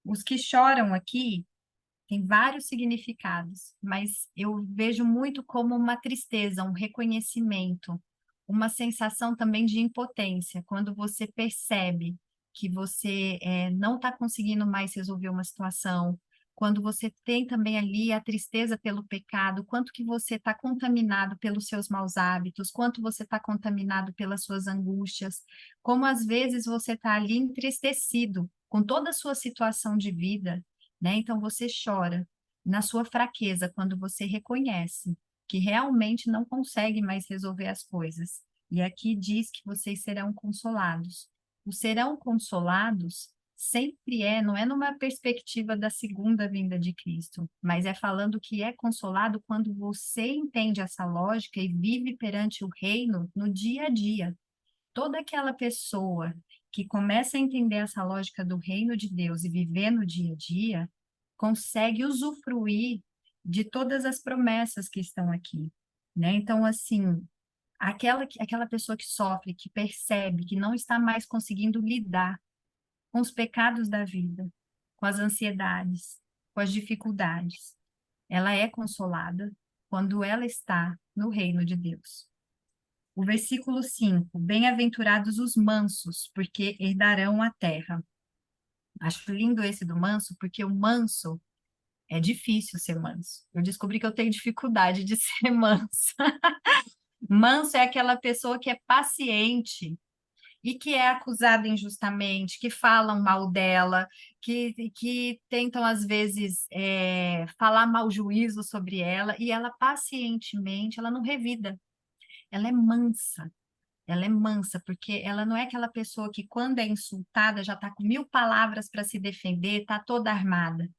Os que choram aqui tem vários significados, mas eu vejo muito como uma tristeza, um reconhecimento, uma sensação também de impotência, quando você percebe que você não está conseguindo mais resolver uma situação, quando você tem também ali a tristeza pelo pecado, quanto que você está contaminado pelos seus maus hábitos, quanto você está contaminado pelas suas angústias, como às vezes você está ali entristecido com toda a sua situação de vida, né? Então você chora na sua fraqueza quando você reconhece que realmente não consegue mais resolver as coisas. E aqui diz que vocês serão consolados. O serão consolados sempre não é numa perspectiva da segunda vinda de Cristo, mas é falando que é consolado quando você entende essa lógica e vive perante o reino no dia a dia. Toda aquela pessoa que começa a entender essa lógica do reino de Deus e viver no dia a dia, consegue usufruir de todas as promessas que estão aqui, né? Então, assim, aquela pessoa que sofre, que percebe que não está mais conseguindo lidar com os pecados da vida, com as ansiedades, com as dificuldades, ela é consolada quando ela está no reino de Deus. O versículo 5: bem-aventurados os mansos, porque herdarão a terra. Acho lindo esse do manso, porque o manso é difícil ser manso. Eu descobri que eu tenho dificuldade de ser manso. Manso é aquela pessoa que é paciente e que é acusada injustamente, que falam mal dela, que tentam, às vezes, falar mau juízo sobre ela, e ela pacientemente, ela não revida, ela é mansa. Ela é mansa, porque ela não é aquela pessoa que, quando é insultada, já está com 1000 palavras para se defender, está toda armada.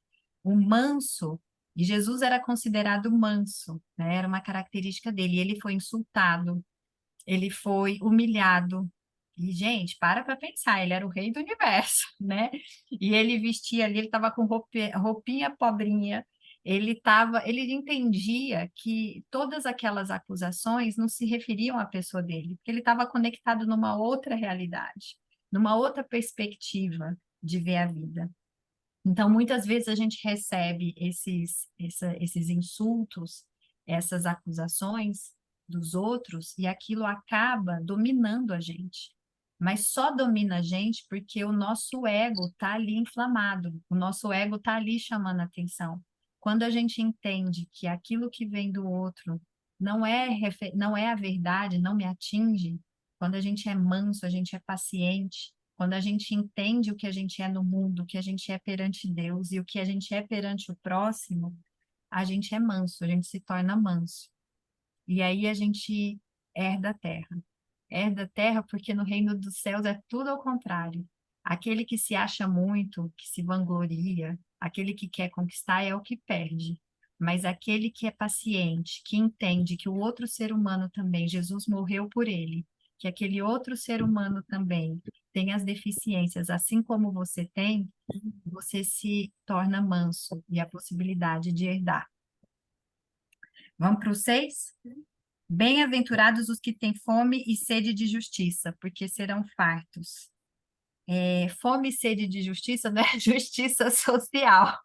O manso, e Jesus era considerado manso, né? Era uma característica dele. Ele foi insultado, ele foi humilhado. E, gente, para pensar, ele era o rei do universo, né? E ele vestia ali, ele estava com roupinha pobrinha, ele entendia que todas aquelas acusações não se referiam à pessoa dele, porque ele estava conectado numa outra realidade, numa outra perspectiva de ver a vida. Então, muitas vezes a gente recebe esses insultos, essas acusações dos outros, e aquilo acaba dominando a gente. Mas só domina a gente porque o nosso ego está ali inflamado, o nosso ego está ali chamando a atenção. Quando a gente entende que aquilo que vem do outro não é a verdade, não me atinge, quando a gente é manso, a gente é paciente, quando a gente entende o que a gente é no mundo, o que a gente é perante Deus e o que a gente é perante o próximo, a gente é manso, a gente se torna manso. E aí a gente herda a terra. Herda a terra porque no reino dos céus é tudo ao contrário. Aquele que se acha muito, que se vangloria, aquele que quer conquistar é o que perde. Mas aquele que é paciente, que entende que o outro ser humano também, Jesus morreu por ele, que aquele outro ser humano também tem as deficiências, assim como você tem, você se torna manso e a possibilidade de herdar. Vamos para o 6? Bem-aventurados os que têm fome e sede de justiça, porque serão fartos. Fome e sede de justiça não é justiça social,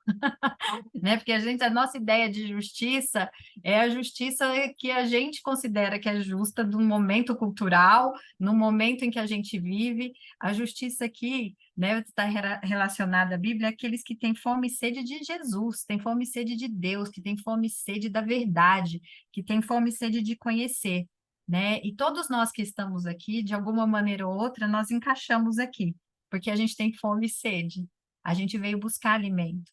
né? Porque a nossa ideia de justiça é a justiça que a gente considera que é justa do momento cultural, no momento em que a gente vive. A justiça aqui, né, está relacionada à Bíblia, é aqueles que têm fome e sede de Jesus, têm fome e sede de Deus, que têm fome e sede da verdade, que têm fome e sede de conhecer, né? E todos nós que estamos aqui, de alguma maneira ou outra, nós encaixamos aqui, porque a gente tem fome e sede. A gente veio buscar alimento.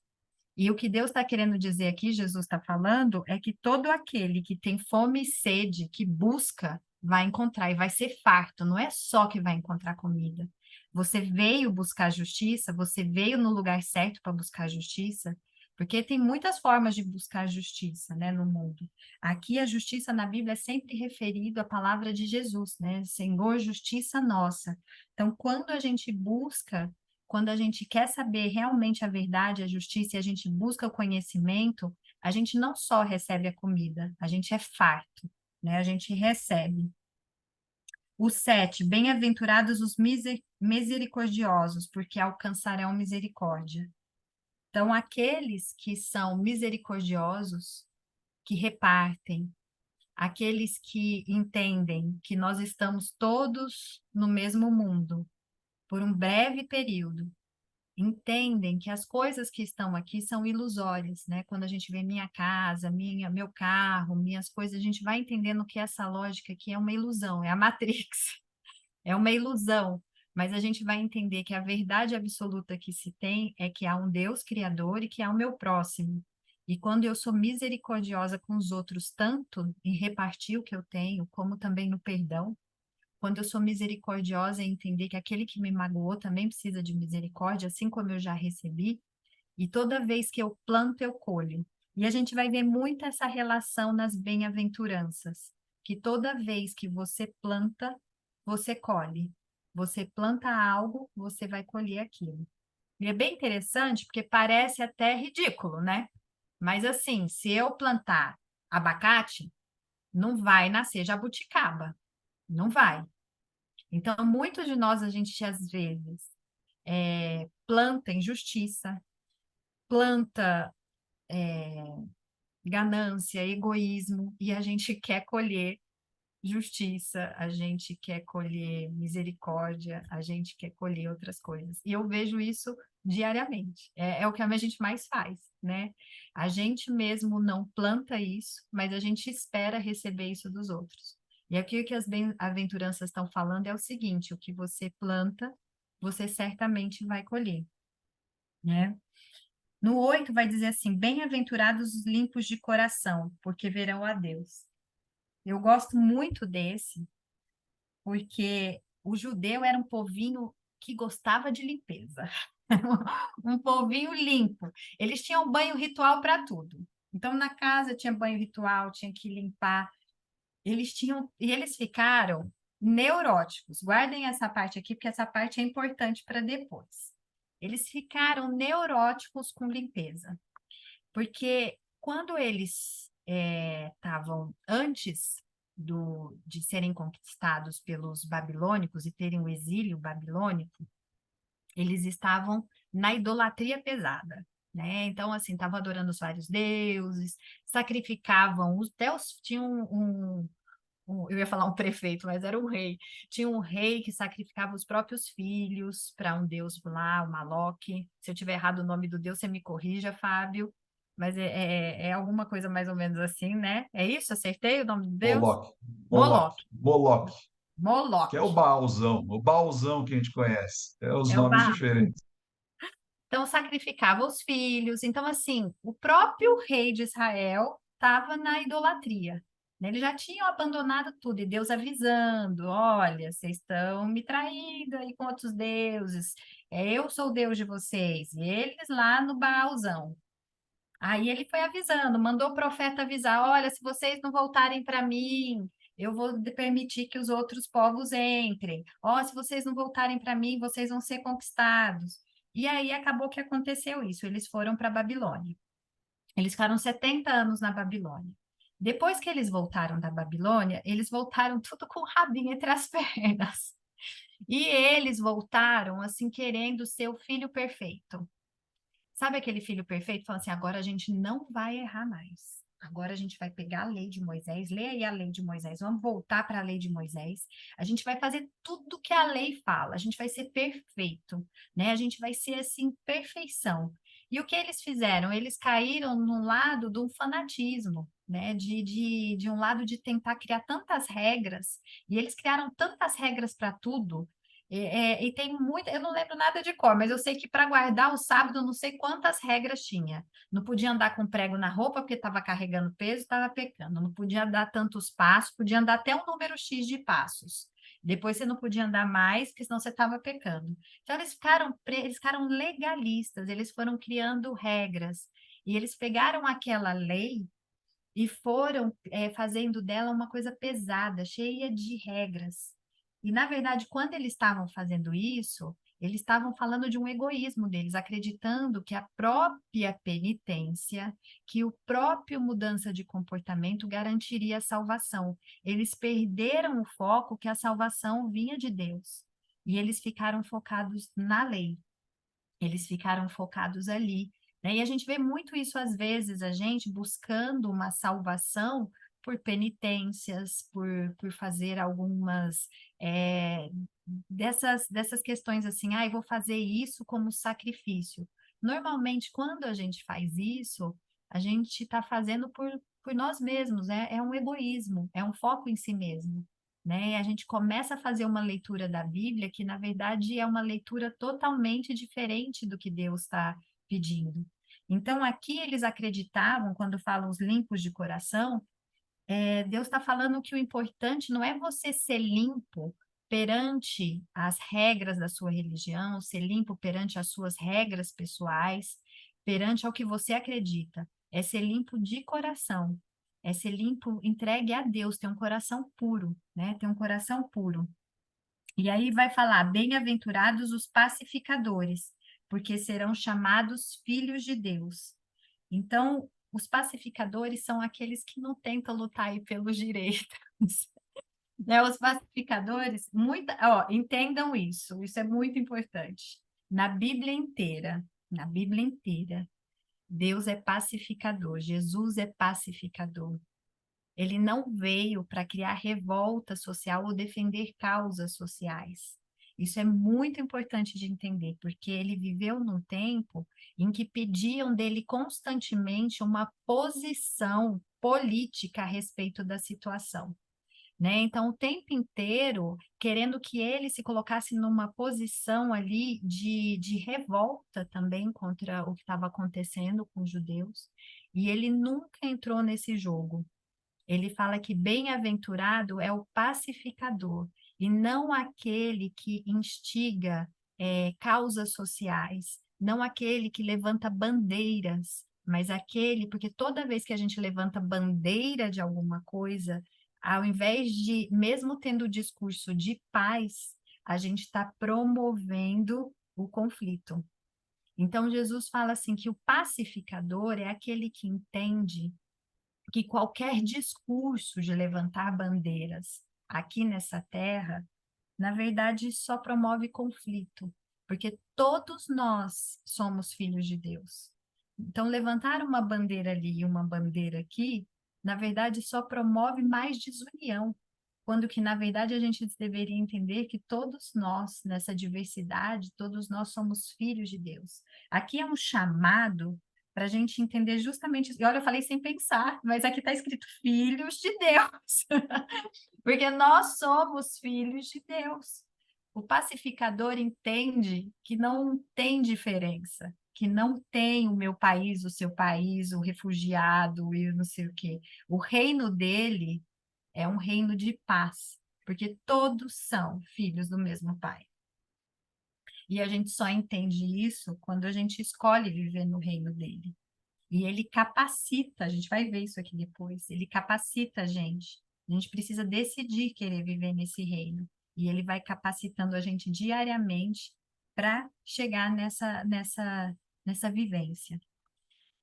E o que Deus está querendo dizer aqui, Jesus está falando, é que todo aquele que tem fome e sede, que busca, vai encontrar e vai ser farto. Não é só que vai encontrar comida. Você veio buscar justiça, você veio no lugar certo para buscar justiça, porque tem muitas formas de buscar justiça, né, no mundo. Aqui a justiça na Bíblia é sempre referido à palavra de Jesus, né? Senhor, justiça nossa. Então, quando a gente busca, quando a gente quer saber realmente a verdade, a justiça, e a gente busca o conhecimento, a gente não só recebe a comida, a gente é farto, né? A gente recebe. O 7, bem-aventurados os misericordiosos, porque alcançarão misericórdia. Então, aqueles que são misericordiosos, que repartem, aqueles que entendem que nós estamos todos no mesmo mundo, por um breve período, entendem que as coisas que estão aqui são ilusórias, né? Quando a gente vê minha casa, meu carro, minhas coisas, a gente vai entendendo que essa lógica aqui é uma ilusão, é a Matrix, é uma ilusão. Mas a gente vai entender que a verdade absoluta que se tem é que há um Deus criador e que há o meu próximo. E quando eu sou misericordiosa com os outros, tanto em repartir o que eu tenho, como também no perdão, quando eu sou misericordiosa em entender que aquele que me magoou também precisa de misericórdia, assim como eu já recebi, e toda vez que eu planto, eu colho. E a gente vai ver muito essa relação nas bem-aventuranças, que toda vez que você planta, você colhe. Você planta algo, você vai colher aquilo. E é bem interessante, porque parece até ridículo, né? Mas assim, se eu plantar abacate, não vai nascer jabuticaba. Não vai. Então, muitos de nós, a gente às vezes planta injustiça, planta ganância, egoísmo, e a gente quer colher justiça, a gente quer colher misericórdia, a gente quer colher outras coisas. E eu vejo isso diariamente. É o que a gente mais faz, né? A gente mesmo não planta isso, mas a gente espera receber isso dos outros. E aqui o que as bem-aventuranças estão falando é o seguinte: o que você planta, você certamente vai colher, né? No 8 vai dizer assim: bem-aventurados os limpos de coração, porque verão a Deus. Eu gosto muito desse, porque o judeu era um povinho que gostava de limpeza, um povinho limpo. Eles tinham banho ritual para tudo. Então, na casa tinha banho ritual, tinha que limpar. E eles ficaram neuróticos. Guardem essa parte aqui, porque essa parte é importante para depois. Eles ficaram neuróticos com limpeza, porque quando eles estavam antes de serem conquistados pelos babilônicos e terem o exílio babilônico, eles estavam na idolatria pesada, né? Então, assim, estavam adorando os vários deuses, sacrificavam, tinham eu ia falar um prefeito, mas era um rei. Tinha um rei que sacrificava os próprios filhos para um deus lá, o Maloque. Se eu tiver errado o nome do deus, você me corrija, Fábio. Mas é alguma coisa mais ou menos assim, né? É isso? Acertei o nome do deus? Moloque, Moloque. Moloque, que é Moloque. o Baalzão que a gente conhece. É os É o nomes Baal. diferentes. Então, sacrificava os filhos. Então, assim, o próprio rei de Israel estava na idolatria, né? Eles já tinham abandonado tudo, e Deus avisando: olha, vocês estão me traindo aí com outros deuses, eu sou o Deus de vocês, e eles lá no Baalzão. Aí ele foi avisando, mandou o profeta avisar: olha, se vocês não voltarem para mim, eu vou permitir que os outros povos entrem. Ó, se vocês não voltarem para mim, vocês vão ser conquistados. E aí acabou que aconteceu isso, eles foram para a Babilônia. Eles ficaram 70 anos na Babilônia. Depois que eles voltaram da Babilônia, eles voltaram tudo com o rabinho entre as pernas. E eles voltaram assim querendo ser o filho perfeito. Sabe aquele filho perfeito? Falando assim, agora a gente não vai errar mais. Agora a gente vai pegar a lei de Moisés, lê aí a lei de Moisés, vamos voltar para a lei de Moisés. A gente vai fazer tudo que a lei fala, a gente vai ser perfeito, né? A gente vai ser assim, perfeição. E o que eles fizeram? Eles caíram no lado do fanatismo, né? De um lado de tentar criar tantas regras, e eles criaram tantas regras para tudo, e tem muita, eu não lembro nada de cor, mas eu sei que para guardar o sábado, não sei quantas regras tinha. Não podia andar com prego na roupa, porque estava carregando peso, estava pecando. Não podia andar tantos passos, podia andar até um número X de passos. Depois você não podia andar mais, porque senão você estava pecando. Então eles ficaram legalistas, eles foram criando regras. E eles pegaram aquela lei e foram fazendo dela uma coisa pesada, cheia de regras. E, na verdade, quando eles estavam fazendo isso, eles estavam falando de um egoísmo deles, acreditando que a própria penitência, que o próprio mudança de comportamento garantiria a salvação. Eles perderam o foco que a salvação vinha de Deus. E eles ficaram focados na lei. Eles ficaram focados ali, né? E a gente vê muito isso às vezes, a gente buscando uma salvação por penitências, por fazer algumas dessas questões assim, eu vou fazer isso como sacrifício. Normalmente, quando a gente faz isso, a gente está fazendo por nós mesmos, né? É um egoísmo, é um foco em si mesmo, né? E a gente começa a fazer uma leitura da Bíblia que, na verdade, é uma leitura totalmente diferente do que Deus está pedindo. Então, aqui eles acreditavam, quando falam os limpos de coração, Deus está falando que o importante não é você ser limpo perante as regras da sua religião, ser limpo perante as suas regras pessoais, perante ao que você acredita. É ser limpo de coração, é ser limpo, entregue a Deus, ter um coração puro, né? Ter um coração puro. E aí vai falar: bem-aventurados os pacificadores, porque serão chamados filhos de Deus. Então, os pacificadores são aqueles que não tentam lutar aí pelos direitos. Né? Os pacificadores, entendam isso é muito importante. Na Bíblia inteira, Deus é pacificador, Jesus é pacificador. Ele não veio para criar revolta social ou defender causas sociais. Isso é muito importante de entender, porque ele viveu num tempo em que pediam dele constantemente uma posição política a respeito da situação, né? Então, o tempo inteiro querendo que ele se colocasse numa posição ali de revolta também contra o que estava acontecendo com os judeus, e ele nunca entrou nesse jogo. Ele fala que bem-aventurado é o pacificador, e não aquele que instiga causas sociais, não aquele que levanta bandeiras, mas aquele, porque toda vez que a gente levanta bandeira de alguma coisa, ao invés de, mesmo tendo o discurso de paz, a gente está promovendo o conflito. Então, Jesus fala assim que o pacificador é aquele que entende que qualquer discurso de levantar bandeiras aqui nessa terra, na verdade, só promove conflito, porque todos nós somos filhos de Deus. Então, levantar uma bandeira ali e uma bandeira aqui, na verdade, só promove mais desunião, quando que, na verdade, a gente deveria entender que todos nós, nessa diversidade, todos nós somos filhos de Deus. Aqui é um chamado para a gente entender justamente isso. E olha, eu falei sem pensar, mas aqui está escrito filhos de Deus, porque nós somos filhos de Deus. O pacificador entende que não tem diferença, que não tem o meu país, o seu país, o refugiado e não sei o quê. O reino dele é um reino de paz, porque todos são filhos do mesmo Pai. E a gente só entende isso quando a gente escolhe viver no reino dele. E ele capacita, a gente vai ver isso aqui depois, ele capacita a gente A gente precisa decidir querer viver nesse reino. E ele vai capacitando a gente diariamente para chegar nessa vivência.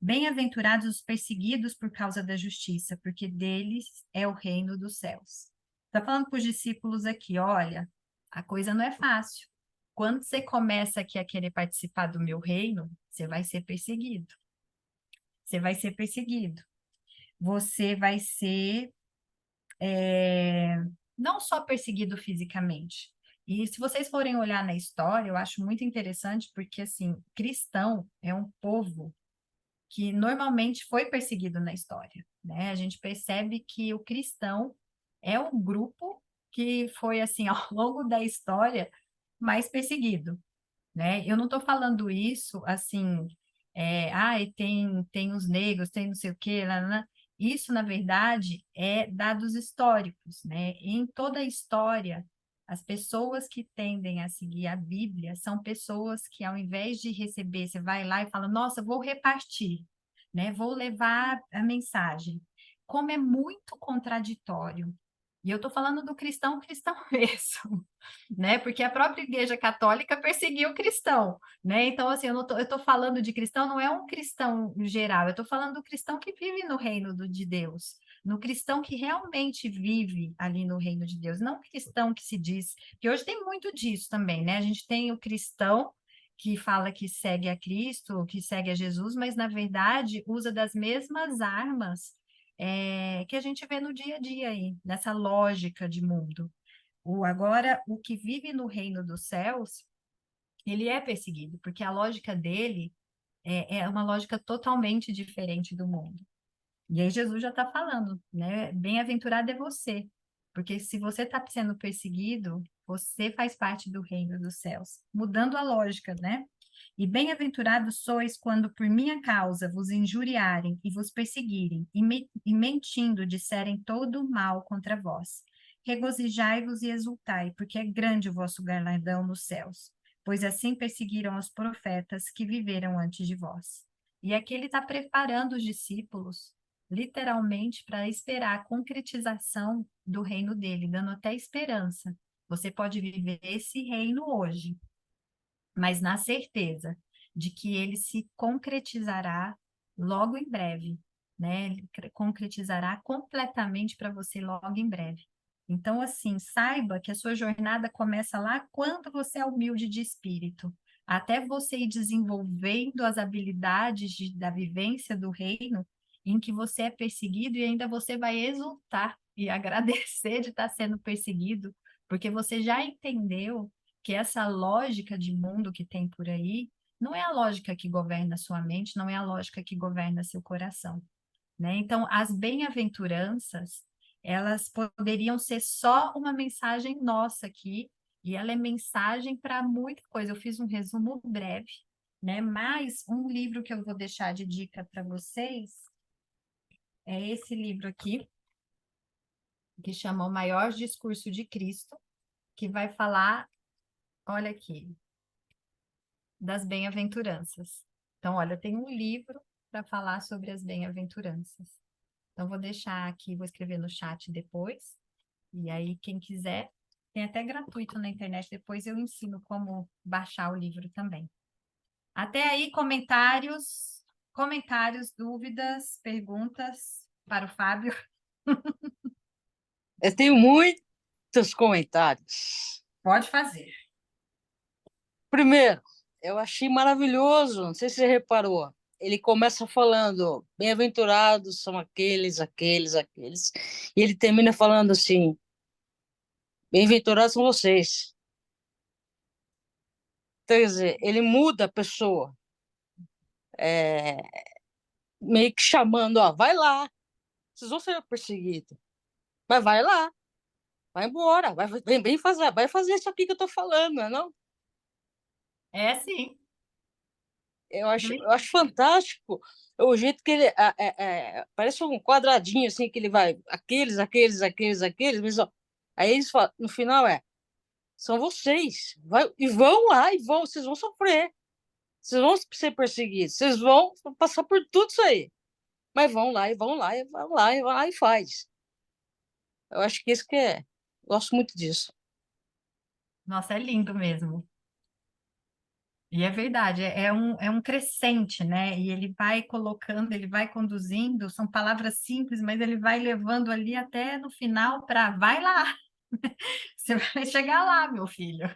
Bem-aventurados os perseguidos por causa da justiça, porque deles é o reino dos céus. Está falando para os discípulos aqui, olha, a coisa não é fácil. Quando você começa aqui a querer participar do meu reino, você vai ser perseguido. Você vai ser perseguido. Você vai ser não só perseguido fisicamente. E se vocês forem olhar na história, eu acho muito interessante, porque, assim, cristão é um povo que normalmente foi perseguido na história, né? A gente percebe que o cristão é o grupo que foi, assim, ao longo da história, mais perseguido, né? Eu não estou falando isso, assim, e tem os negros, tem não sei o quê, lá, lá, lá. Isso, na verdade, é dados históricos, né? Em toda a história, as pessoas que tendem a seguir a Bíblia são pessoas que, ao invés de receber, você vai lá e fala, nossa, vou repartir, né? Vou levar a mensagem. Como é muito contraditório. E eu estou falando do cristão, cristão mesmo, né? Porque a própria Igreja Católica perseguiu o cristão, né? Então, assim, eu tô falando de cristão, não é um cristão geral, eu estou falando do cristão que vive no reino de Deus, no cristão que realmente vive ali no reino de Deus, não cristão que se diz, que hoje tem muito disso também, né? A gente tem o cristão que fala que segue a Cristo, que segue a Jesus, mas na verdade usa das mesmas armas que a gente vê no dia a dia aí, nessa lógica de mundo. Agora, o que vive no reino dos céus, ele é perseguido, porque a lógica dele é uma lógica totalmente diferente do mundo. E aí Jesus já está falando, né? Bem-aventurado é você, porque se você está sendo perseguido, você faz parte do reino dos céus, mudando a lógica, né? E bem-aventurados sois quando por minha causa vos injuriarem e vos perseguirem, e mentindo disserem todo o mal contra vós. Regozijai-vos e exultai, porque é grande o vosso galardão nos céus, pois assim perseguiram os profetas que viveram antes de vós. E aqui ele está preparando os discípulos, literalmente, para esperar a concretização do reino dele, dando até esperança. Você pode viver esse reino hoje, mas na certeza de que ele se concretizará logo em breve, né? Ele concretizará completamente para você logo em breve. Então, assim, saiba que a sua jornada começa lá quando você é humilde de espírito, até você ir desenvolvendo as habilidades da vivência do reino, em que você é perseguido e ainda você vai exultar e agradecer de estar sendo perseguido, porque você já entendeu que essa lógica de mundo que tem por aí não é a lógica que governa sua mente, não é a lógica que governa seu coração, né? Então, as bem-aventuranças, elas poderiam ser só uma mensagem nossa aqui, e ela é mensagem para muita coisa. Eu fiz um resumo breve, né? Mas um livro que eu vou deixar de dica para vocês é esse livro aqui, que chama O Maior Discurso de Cristo, que vai falar, olha aqui, das bem-aventuranças. Então, olha, tem um livro para falar sobre as bem-aventuranças. Então, vou deixar aqui, vou escrever no chat depois. E aí, quem quiser, tem até gratuito na internet. Depois eu ensino como baixar o livro também. Até aí, comentários, dúvidas, perguntas para o Fábio. Eu tenho muitos comentários. Pode fazer. Primeiro, eu achei maravilhoso, não sei se você reparou. Ele começa falando, bem-aventurados são aqueles, aqueles, aqueles. E ele termina falando assim, bem-aventurados são vocês. Então, quer dizer, ele muda a pessoa, meio que chamando, ó, vai lá, vocês vão ser perseguidos. Mas vai lá, vai embora, vai fazer isso aqui que eu tô falando, não é não? É sim. Eu acho fantástico o jeito que ele parece um quadradinho assim que ele vai aqueles, mas ó, aí eles falam, no final são vocês, e vão lá e vocês vão sofrer, vocês vão ser perseguidos, vocês vão passar por tudo isso aí, mas vão lá e faz. Eu acho que isso que é. Gosto muito disso. Nossa, é lindo mesmo. E é verdade, é um crescente, né? E ele vai colocando, ele vai conduzindo, são palavras simples, mas ele vai levando ali até no final para vai lá, você vai chegar lá, meu filho.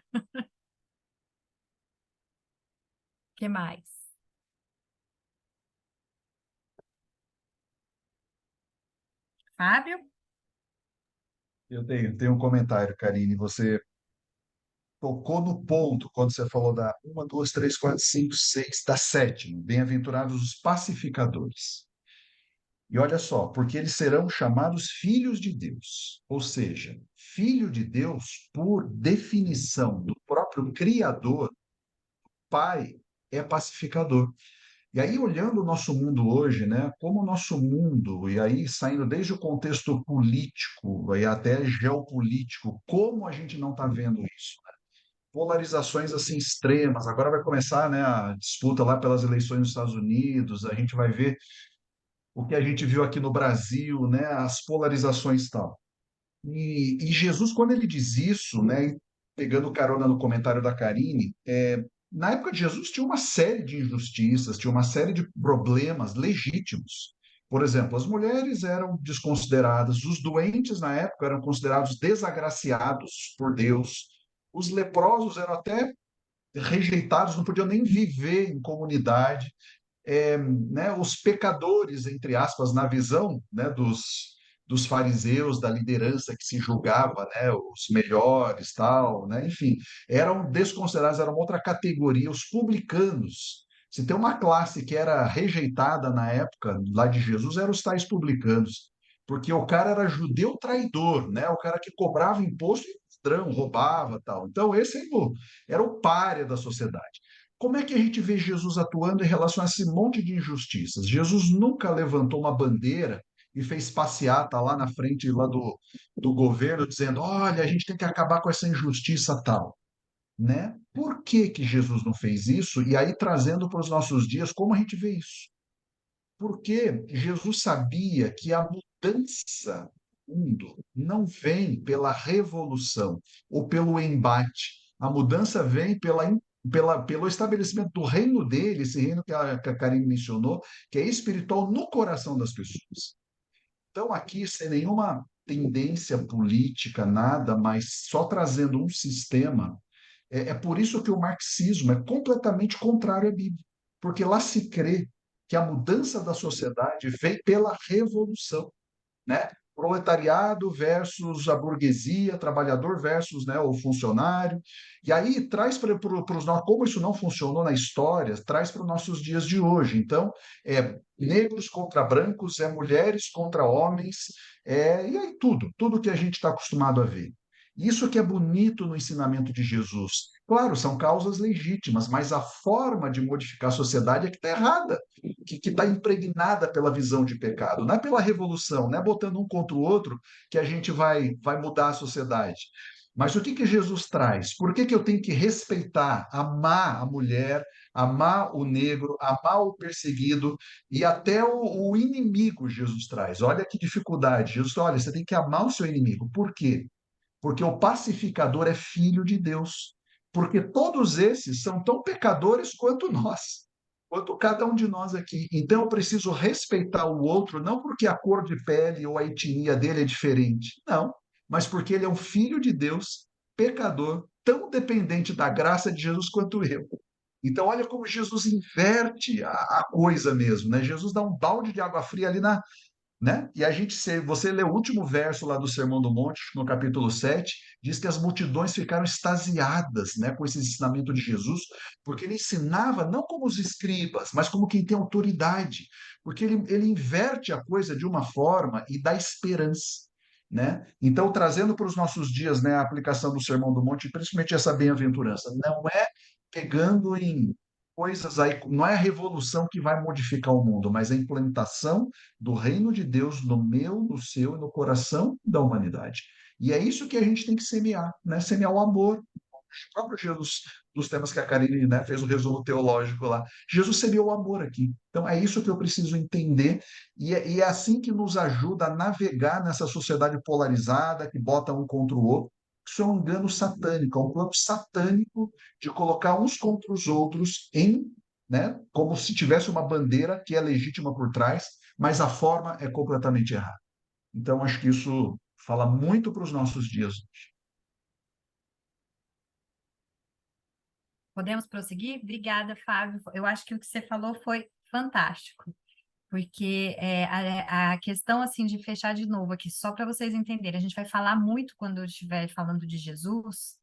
O que mais? Fábio? Tenho um comentário, Karine. Você tocou no ponto quando você falou da uma, duas, três, quatro, cinco, seis, da sétima. Bem-aventurados os pacificadores. E olha só, porque eles serão chamados filhos de Deus. Ou seja, filho de Deus, por definição do próprio Criador, Pai é pacificador. E aí, olhando o nosso mundo hoje, né, como o nosso mundo, e aí saindo desde o contexto político e até geopolítico, como a gente não está vendo isso? Polarizações assim extremas. Agora vai começar, né, a disputa lá pelas eleições nos Estados Unidos, a gente vai ver o que a gente viu aqui no Brasil, né, as polarizações e tal. E Jesus, quando ele diz isso, né, pegando carona no comentário da Karine, na época de Jesus tinha uma série de injustiças, tinha uma série de problemas legítimos. Por exemplo, as mulheres eram desconsideradas, os doentes na época eram considerados desagraciados por Deus, os leprosos eram até rejeitados, não podiam nem viver em comunidade, né, os pecadores, entre aspas, na visão, né, dos fariseus, da liderança que se julgava, né, os melhores, tal, né, enfim, eram desconsiderados, eram outra categoria, os publicanos. Se tem uma classe que era rejeitada na época lá de Jesus, eram os tais publicanos, porque o cara era judeu traidor, né, o cara que cobrava imposto e ladrão, roubava, tal. Então esse era o pária da sociedade. Como é que a gente vê Jesus atuando em relação a esse monte de injustiças? Jesus nunca levantou uma bandeira e fez passeata lá na frente lá do governo, dizendo: olha, a gente tem que acabar com essa injustiça tal. Né? Por que, que Jesus não fez isso? E aí, trazendo para os nossos dias, como a gente vê isso? Porque Jesus sabia que a mudança do mundo não vem pela revolução ou pelo embate. A mudança vem pelo estabelecimento do reino dele, esse reino que a Karine mencionou, que é espiritual no coração das pessoas. Então, aqui, sem nenhuma tendência política, nada, mas só trazendo um sistema, é por isso que o marxismo é completamente contrário à Bíblia, porque lá se crê que a mudança da sociedade vem pela revolução, né? Proletariado versus a burguesia, trabalhador versus, né, o funcionário. E aí traz para os nós, como isso não funcionou na história, traz para os nossos dias de hoje. Então, é negros contra brancos, é mulheres contra homens, e aí tudo que a gente está acostumado a ver. Isso que é bonito no ensinamento de Jesus. Claro, são causas legítimas, mas a forma de modificar a sociedade é que está errada, que está impregnada pela visão de pecado. Não é pela revolução, não é botando um contra o outro que a gente vai mudar a sociedade. Mas o que Jesus traz? Por que eu tenho que respeitar, amar a mulher, amar o negro, amar o perseguido e até o inimigo Jesus traz? Olha que dificuldade. Jesus fala, olha, você tem que amar o seu inimigo. Por quê? Porque o pacificador é filho de Deus. Porque todos esses são tão pecadores quanto nós, quanto cada um de nós aqui. Então eu preciso respeitar o outro, não porque a cor de pele ou a etnia dele é diferente, não, mas porque ele é um filho de Deus, pecador, tão dependente da graça de Jesus quanto eu. Então, olha como Jesus inverte a coisa mesmo, né? Jesus dá um balde de água fria ali né? E a gente, se você lê o último verso lá do Sermão do Monte, no capítulo 7, diz que as multidões ficaram extasiadas, né, com esse ensinamento de Jesus, porque ele ensinava não como os escribas, mas como quem tem autoridade, porque ele inverte a coisa de uma forma e dá esperança. Né? Então, trazendo para os nossos dias, né, a aplicação do Sermão do Monte, principalmente essa bem-aventurança, não é pegando em coisas aí, não é a revolução que vai modificar o mundo, mas a implantação do reino de Deus no meu, no seu e no coração da humanidade. E é isso que a gente tem que semear, né? Semear o amor. O próprio Jesus dos temas que a Karine, né, fez o resumo teológico lá. Jesus seria o amor aqui. Então, é isso que eu preciso entender, e é assim que nos ajuda a navegar nessa sociedade polarizada, que bota um contra o outro. Isso é um engano satânico, é um plano satânico de colocar uns contra os outros né, como se tivesse uma bandeira que é legítima por trás, mas a forma é completamente errada. Então, acho que isso fala muito para os nossos dias. Podemos prosseguir? Obrigada, Fábio. Eu acho que o que você falou foi fantástico, porque a questão assim de fechar de novo aqui, só para vocês entenderem, a gente vai falar muito quando eu estiver falando de Jesus,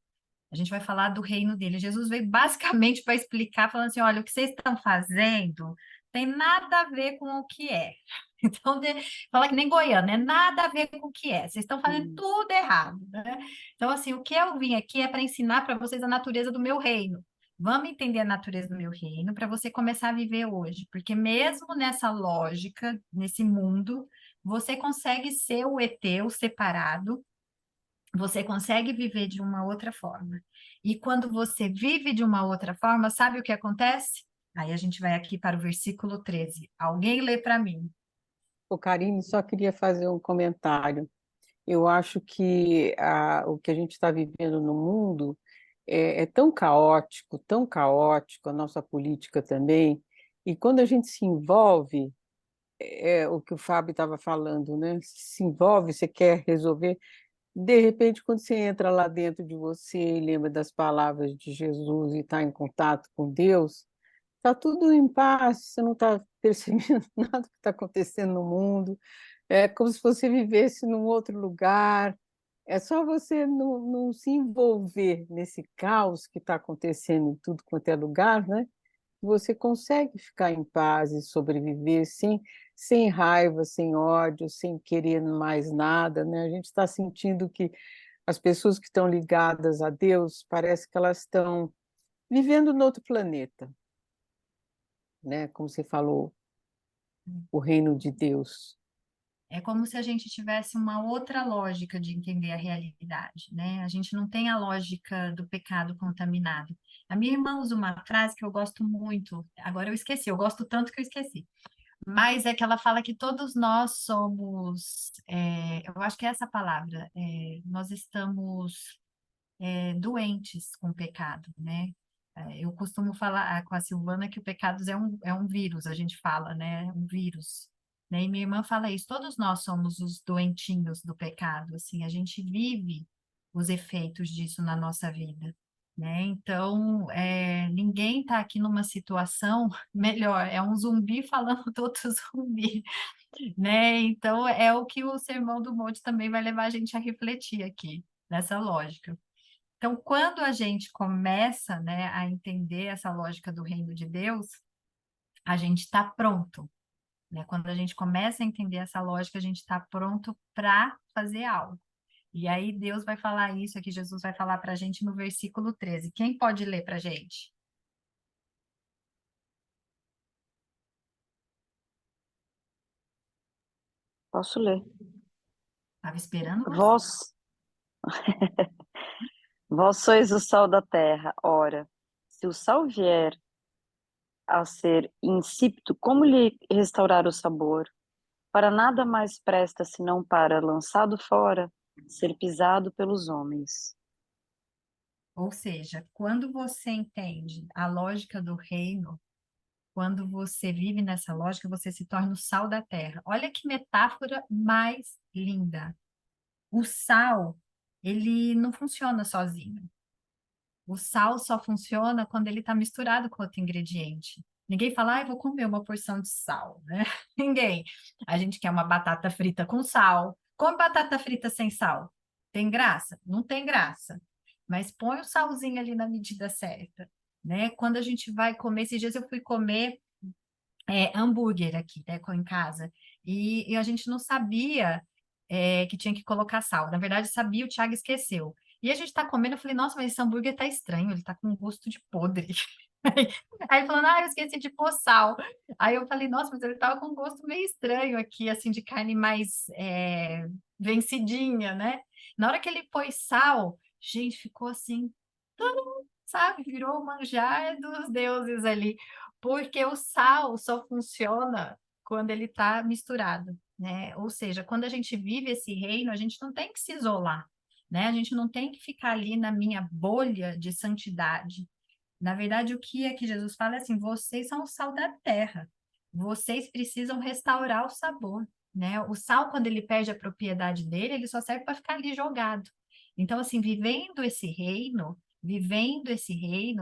a gente vai falar do reino dele. Jesus veio basicamente para explicar, falando assim: olha, o que vocês estão fazendo tem nada a ver com o que é. Então, fala que nem goiano, né? Nada a ver com o que é. Vocês estão fazendo tudo errado, né? Então, assim, o que eu vim aqui é para ensinar para vocês a natureza do meu reino. Vamos entender a natureza do meu reino para você começar a viver hoje, porque mesmo nessa lógica, nesse mundo, você consegue ser o ET, o separado, você consegue viver de uma outra forma. E quando você vive de uma outra forma, sabe o que acontece? Aí a gente vai aqui para o versículo 13. Alguém lê para mim. O Karine, só queria fazer um comentário. Eu acho que o que a gente está vivendo no mundo é tão caótico, a nossa política também, e quando a gente se envolve, é o que o Fábio estava falando, né? Se envolve, você quer resolver, de repente, quando você entra lá dentro de você e lembra das palavras de Jesus e está em contato com Deus, está tudo em paz, você não está percebendo nada do que está acontecendo no mundo, é como se você vivesse num outro lugar. É só você não se envolver nesse caos que está acontecendo em tudo quanto é lugar, né? Você consegue ficar em paz e sobreviver sem raiva, sem ódio, sem querer mais nada, né? A gente está sentindo que as pessoas que estão ligadas a Deus, parece que elas estão vivendo no outro planeta, né? Como você falou, o reino de Deus. É como se a gente tivesse uma outra lógica de entender a realidade, né? A gente não tem a lógica do pecado contaminado. A minha irmã usa uma frase que eu gosto muito, agora eu esqueci, eu gosto tanto que eu esqueci. Mas é que ela fala que todos nós somos, eu acho que é essa palavra, nós estamos doentes com o pecado, né? Eu costumo falar com a Silvana que o pecado é um vírus, a gente fala, né? Um vírus. Né? E minha irmã fala isso, todos nós somos os doentinhos do pecado, assim, a gente vive os efeitos disso na nossa vida, né? Então, ninguém está aqui numa situação melhor, é um zumbi falando do outro zumbi, né? Então, é o que o Sermão do Monte também vai levar a gente a refletir aqui, nessa lógica. Então, quando a gente começa, né, a entender essa lógica do reino de Deus, a gente está pronto, né? Quando a gente começa a entender essa lógica, a gente está pronto para fazer algo. E aí Deus vai falar isso aqui, Jesus vai falar para a gente no versículo 13. Quem pode ler para a gente? Posso ler? Estava esperando você. Vós sois o sal da terra. Ora, se o sal vier a ser insípido, como lhe restaurar o sabor? Para nada mais presta senão para, lançado fora, ser pisado pelos homens. Ou seja, quando você entende a lógica do reino, quando você vive nessa lógica, você se torna o sal da terra. Olha que metáfora mais linda. O sal, ele não funciona sozinho. O sal só funciona quando ele está misturado com outro ingrediente. Ninguém fala, vou comer uma porção de sal, né? Ninguém. A gente quer uma batata frita com sal. Come batata frita sem sal. Tem graça? Não tem graça. Mas põe o salzinho ali na medida certa, né? Quando a gente vai comer, esses dias eu fui comer hambúrguer aqui, né, em casa, e a gente não sabia que tinha que colocar sal. Na verdade, sabia, o Thiago esqueceu. E a gente tá comendo, eu falei, nossa, mas esse hambúrguer tá estranho, ele tá com gosto de podre. Aí ele falou, eu esqueci de pôr sal. Aí eu falei, nossa, mas ele tava com um gosto meio estranho aqui, assim, de carne mais vencidinha, né? Na hora que ele pôs sal, gente, ficou assim, sabe? Virou o manjar dos deuses ali, porque o sal só funciona quando ele está misturado, né? Ou seja, quando a gente vive esse reino, a gente não tem que se isolar, né? A gente não tem que ficar ali na minha bolha de santidade. Na verdade, o que é que Jesus fala é assim: vocês são o sal da terra, vocês precisam restaurar o sabor, né? O sal, quando ele perde a propriedade dele, ele só serve para ficar ali jogado. Então, assim, vivendo esse reino,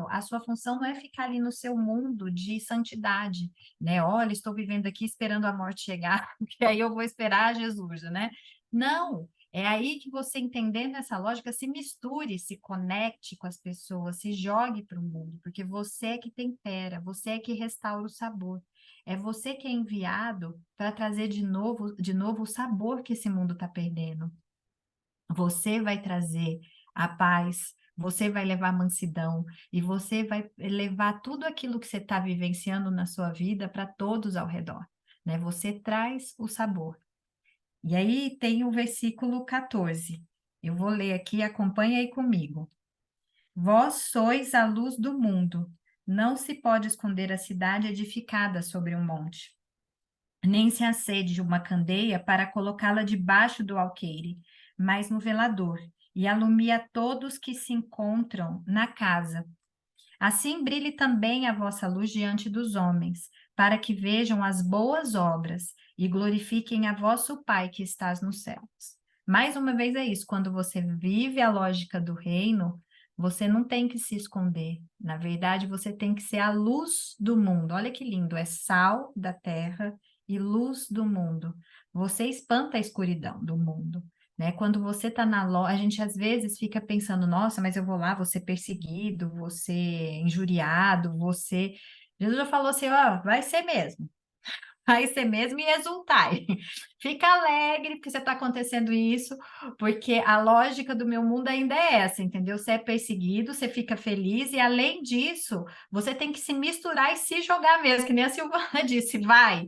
a sua função não é ficar ali no seu mundo de santidade, né? Olha, estou vivendo aqui esperando a morte chegar, porque aí eu vou esperar Jesus, né? Não, é aí que você, entendendo essa lógica, se misture, se conecte com as pessoas, se jogue para o mundo, porque você é que tempera, você é que restaura o sabor. É você que é enviado para trazer de novo o sabor que esse mundo está perdendo. Você vai trazer a paz, você vai levar a mansidão e você vai levar tudo aquilo que você está vivenciando na sua vida para todos ao redor, né? Você traz o sabor. E aí tem o versículo 14. Eu vou ler aqui, acompanha aí comigo. Vós sois a luz do mundo. Não se pode esconder a cidade edificada sobre um monte, nem se acende uma candeia para colocá-la debaixo do alqueire, mas no velador, e alumia todos que se encontram na casa. Assim brilhe também a vossa luz diante dos homens, para que vejam as boas obras e glorifiquem a vosso Pai que estás nos céus. Mais uma vez é isso, quando você vive a lógica do reino, você não tem que se esconder. Na verdade, você tem que ser a luz do mundo. Olha que lindo, é sal da terra e luz do mundo. Você espanta a escuridão do mundo. Né? Quando você está na loja, a gente às vezes fica pensando, nossa, mas eu vou lá, vou ser perseguido, vou ser injuriado, vou ser... Jesus já falou assim, ó, vai ser mesmo. Vai ser mesmo e exultai. Fica alegre porque você está acontecendo isso, porque a lógica do meu mundo ainda é essa, entendeu? Você é perseguido, você fica feliz e além disso, você tem que se misturar e se jogar mesmo, que nem a Silvana disse, vai.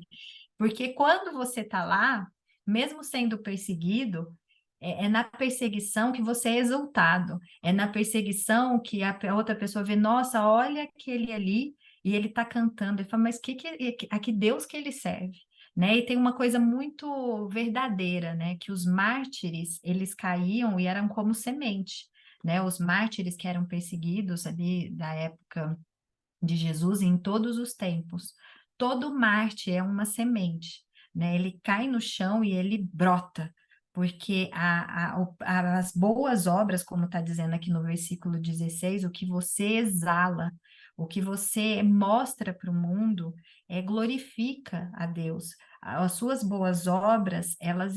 Porque quando você está lá, mesmo sendo perseguido, é na perseguição que você é exaltado, é na perseguição que a outra pessoa vê, nossa, olha aquele ali, e ele está cantando, ele fala, mas a que Deus que ele serve? Né? E tem uma coisa muito verdadeira, né? Que os mártires, eles caíam e eram como semente, né? Os mártires que eram perseguidos ali da época de Jesus em todos os tempos. Todo Marte é uma semente, né? Ele cai no chão e ele brota, porque as boas obras, como está dizendo aqui no versículo 16, o que você exala, o que você mostra para o mundo, glorifica a Deus. As suas boas obras, elas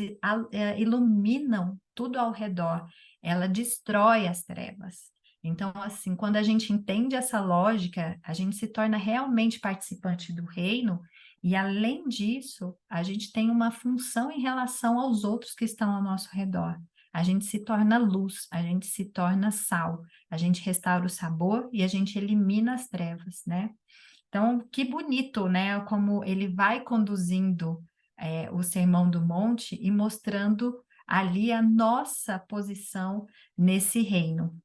iluminam tudo ao redor, ela destrói as trevas. Então, assim, quando a gente entende essa lógica, a gente se torna realmente participante do reino, e além disso, a gente tem uma função em relação aos outros que estão ao nosso redor. A gente se torna luz, a gente se torna sal, a gente restaura o sabor e a gente elimina as trevas, né? Então, que bonito, né? Como ele vai conduzindo o Sermão do Monte e mostrando ali a nossa posição nesse reino.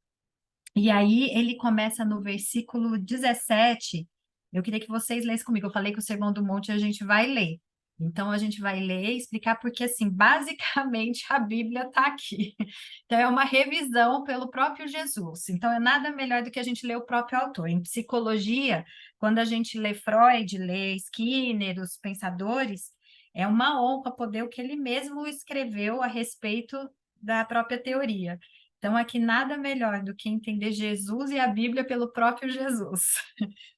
E aí ele começa no versículo 17. Eu queria que vocês lessem comigo. Eu falei que o Sermão do Monte a gente vai ler. Então a gente vai ler e explicar porque assim, basicamente a Bíblia está aqui. Então é uma revisão pelo próprio Jesus. Então é nada melhor do que a gente ler o próprio autor. Em psicologia, quando a gente lê Freud, lê Skinner, os pensadores, é uma honra poder o que ele mesmo escreveu a respeito da própria teoria. Então, aqui nada melhor do que entender Jesus e a Bíblia pelo próprio Jesus.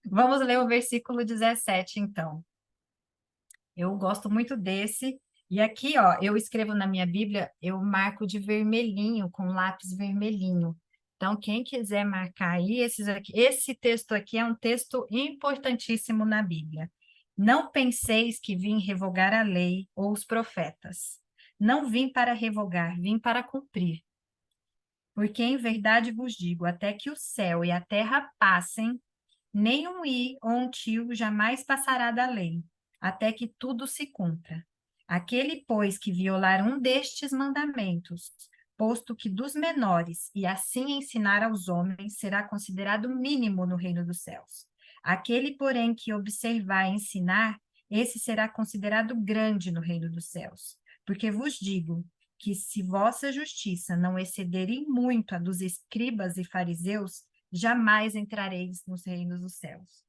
Vamos ler o versículo 17, então. Eu gosto muito desse. E aqui, ó, eu escrevo na minha Bíblia, eu marco de vermelhinho, com lápis vermelhinho. Então, quem quiser marcar aí, esse texto aqui é um texto importantíssimo na Bíblia. Não penseis que vim revogar a lei ou os profetas. Não vim para revogar, vim para cumprir. Porque em verdade vos digo, até que o céu e a terra passem, nem um i ou um tio jamais passará da lei, até que tudo se cumpra. Aquele, pois, que violar um destes mandamentos, posto que dos menores, e assim ensinar aos homens, será considerado mínimo no reino dos céus. Aquele, porém, que observar e ensinar, esse será considerado grande no reino dos céus. Porque vos digo que se vossa justiça não excederem muito a dos escribas e fariseus, jamais entrareis nos reinos dos céus.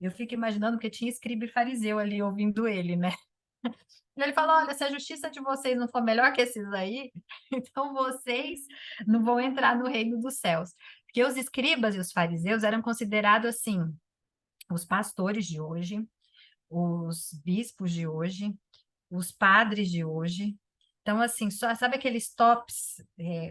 Eu fico imaginando que tinha escriba e fariseu ali ouvindo ele, né? Ele falou: olha, se a justiça de vocês não for melhor que esses aí, então vocês não vão entrar no reino dos céus. Porque os escribas e os fariseus eram considerados assim, os pastores de hoje, os bispos de hoje, os padres de hoje. Então, assim, sabe aqueles tops,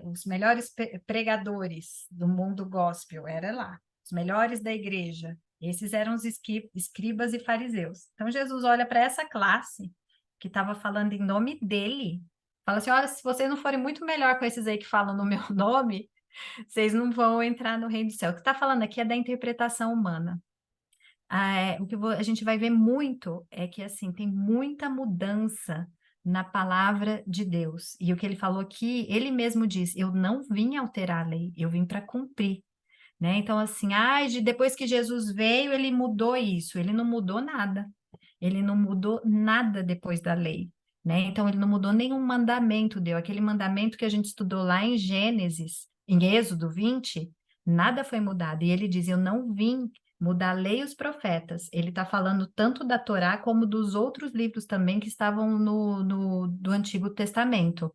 os melhores pregadores do mundo gospel, era lá, os melhores da igreja. Esses eram os escribas e fariseus. Então, Jesus olha para essa classe que estava falando em nome dele, fala assim: olha, se vocês não forem muito melhor com esses aí que falam no meu nome, vocês não vão entrar no reino do céu. O que está falando aqui é da interpretação humana. O que a gente vai ver muito é que, assim, tem muita mudança na palavra de Deus. E o que ele falou aqui, ele mesmo diz: eu não vim alterar a lei, eu vim para cumprir, né? Então, assim, depois que Jesus veio, ele mudou isso. Ele não mudou nada. Ele não mudou nada depois da lei, né? Então, ele não mudou nenhum mandamento, deu aquele mandamento que a gente estudou lá em Gênesis, em Êxodo 20, nada foi mudado. E ele diz: eu não vim mudar a lei e os profetas. Ele está falando tanto da Torá como dos outros livros também que estavam do Antigo Testamento.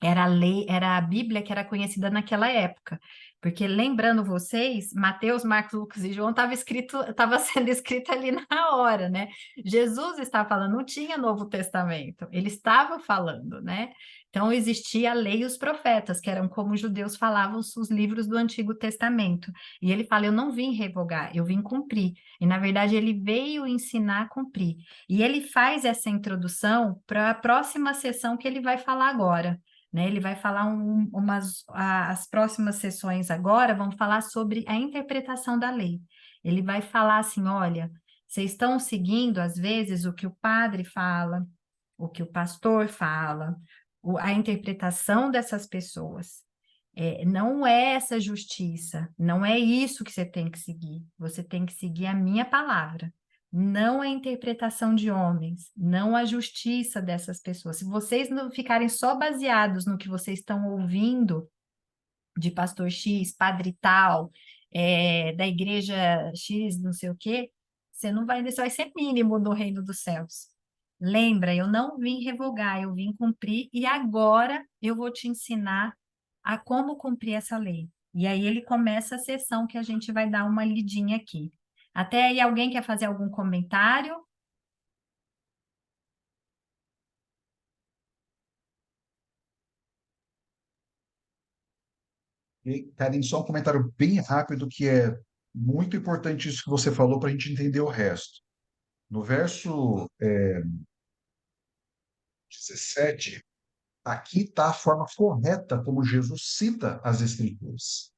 Era a lei, era a Bíblia que era conhecida naquela época. Porque lembrando vocês, Mateus, Marcos, Lucas e João estava sendo escrito ali na hora, né? Jesus estava falando, não tinha Novo Testamento, ele estava falando, né? Então existia a lei e os profetas, que eram como os judeus falavam os livros do Antigo Testamento. E ele fala: eu não vim revogar, eu vim cumprir. E na verdade ele veio ensinar a cumprir. E ele faz essa introdução para a próxima sessão que ele vai falar agora, né? Ele vai falar as próximas sessões agora vão falar sobre a interpretação da lei. Ele vai falar assim: olha, vocês estão seguindo, às vezes, o que o padre fala, o que o pastor fala, a interpretação dessas pessoas. Não é essa justiça, não é isso que você tem que seguir. Você tem que seguir a minha palavra, não a interpretação de homens, não a justiça dessas pessoas. Se vocês não ficarem só baseados no que vocês estão ouvindo de pastor X, padre tal, da igreja X, não sei o quê, você vai ser mínimo no reino dos céus. Lembra, eu não vim revogar, eu vim cumprir, e agora eu vou te ensinar a como cumprir essa lei. E aí ele começa a sessão que a gente vai dar uma lidinha aqui. Até aí, alguém quer fazer algum comentário? E, Karine, só um comentário bem rápido que é muito importante isso que você falou para a gente entender o resto. No verso 17, aqui está a forma correta como Jesus cita as Escrituras.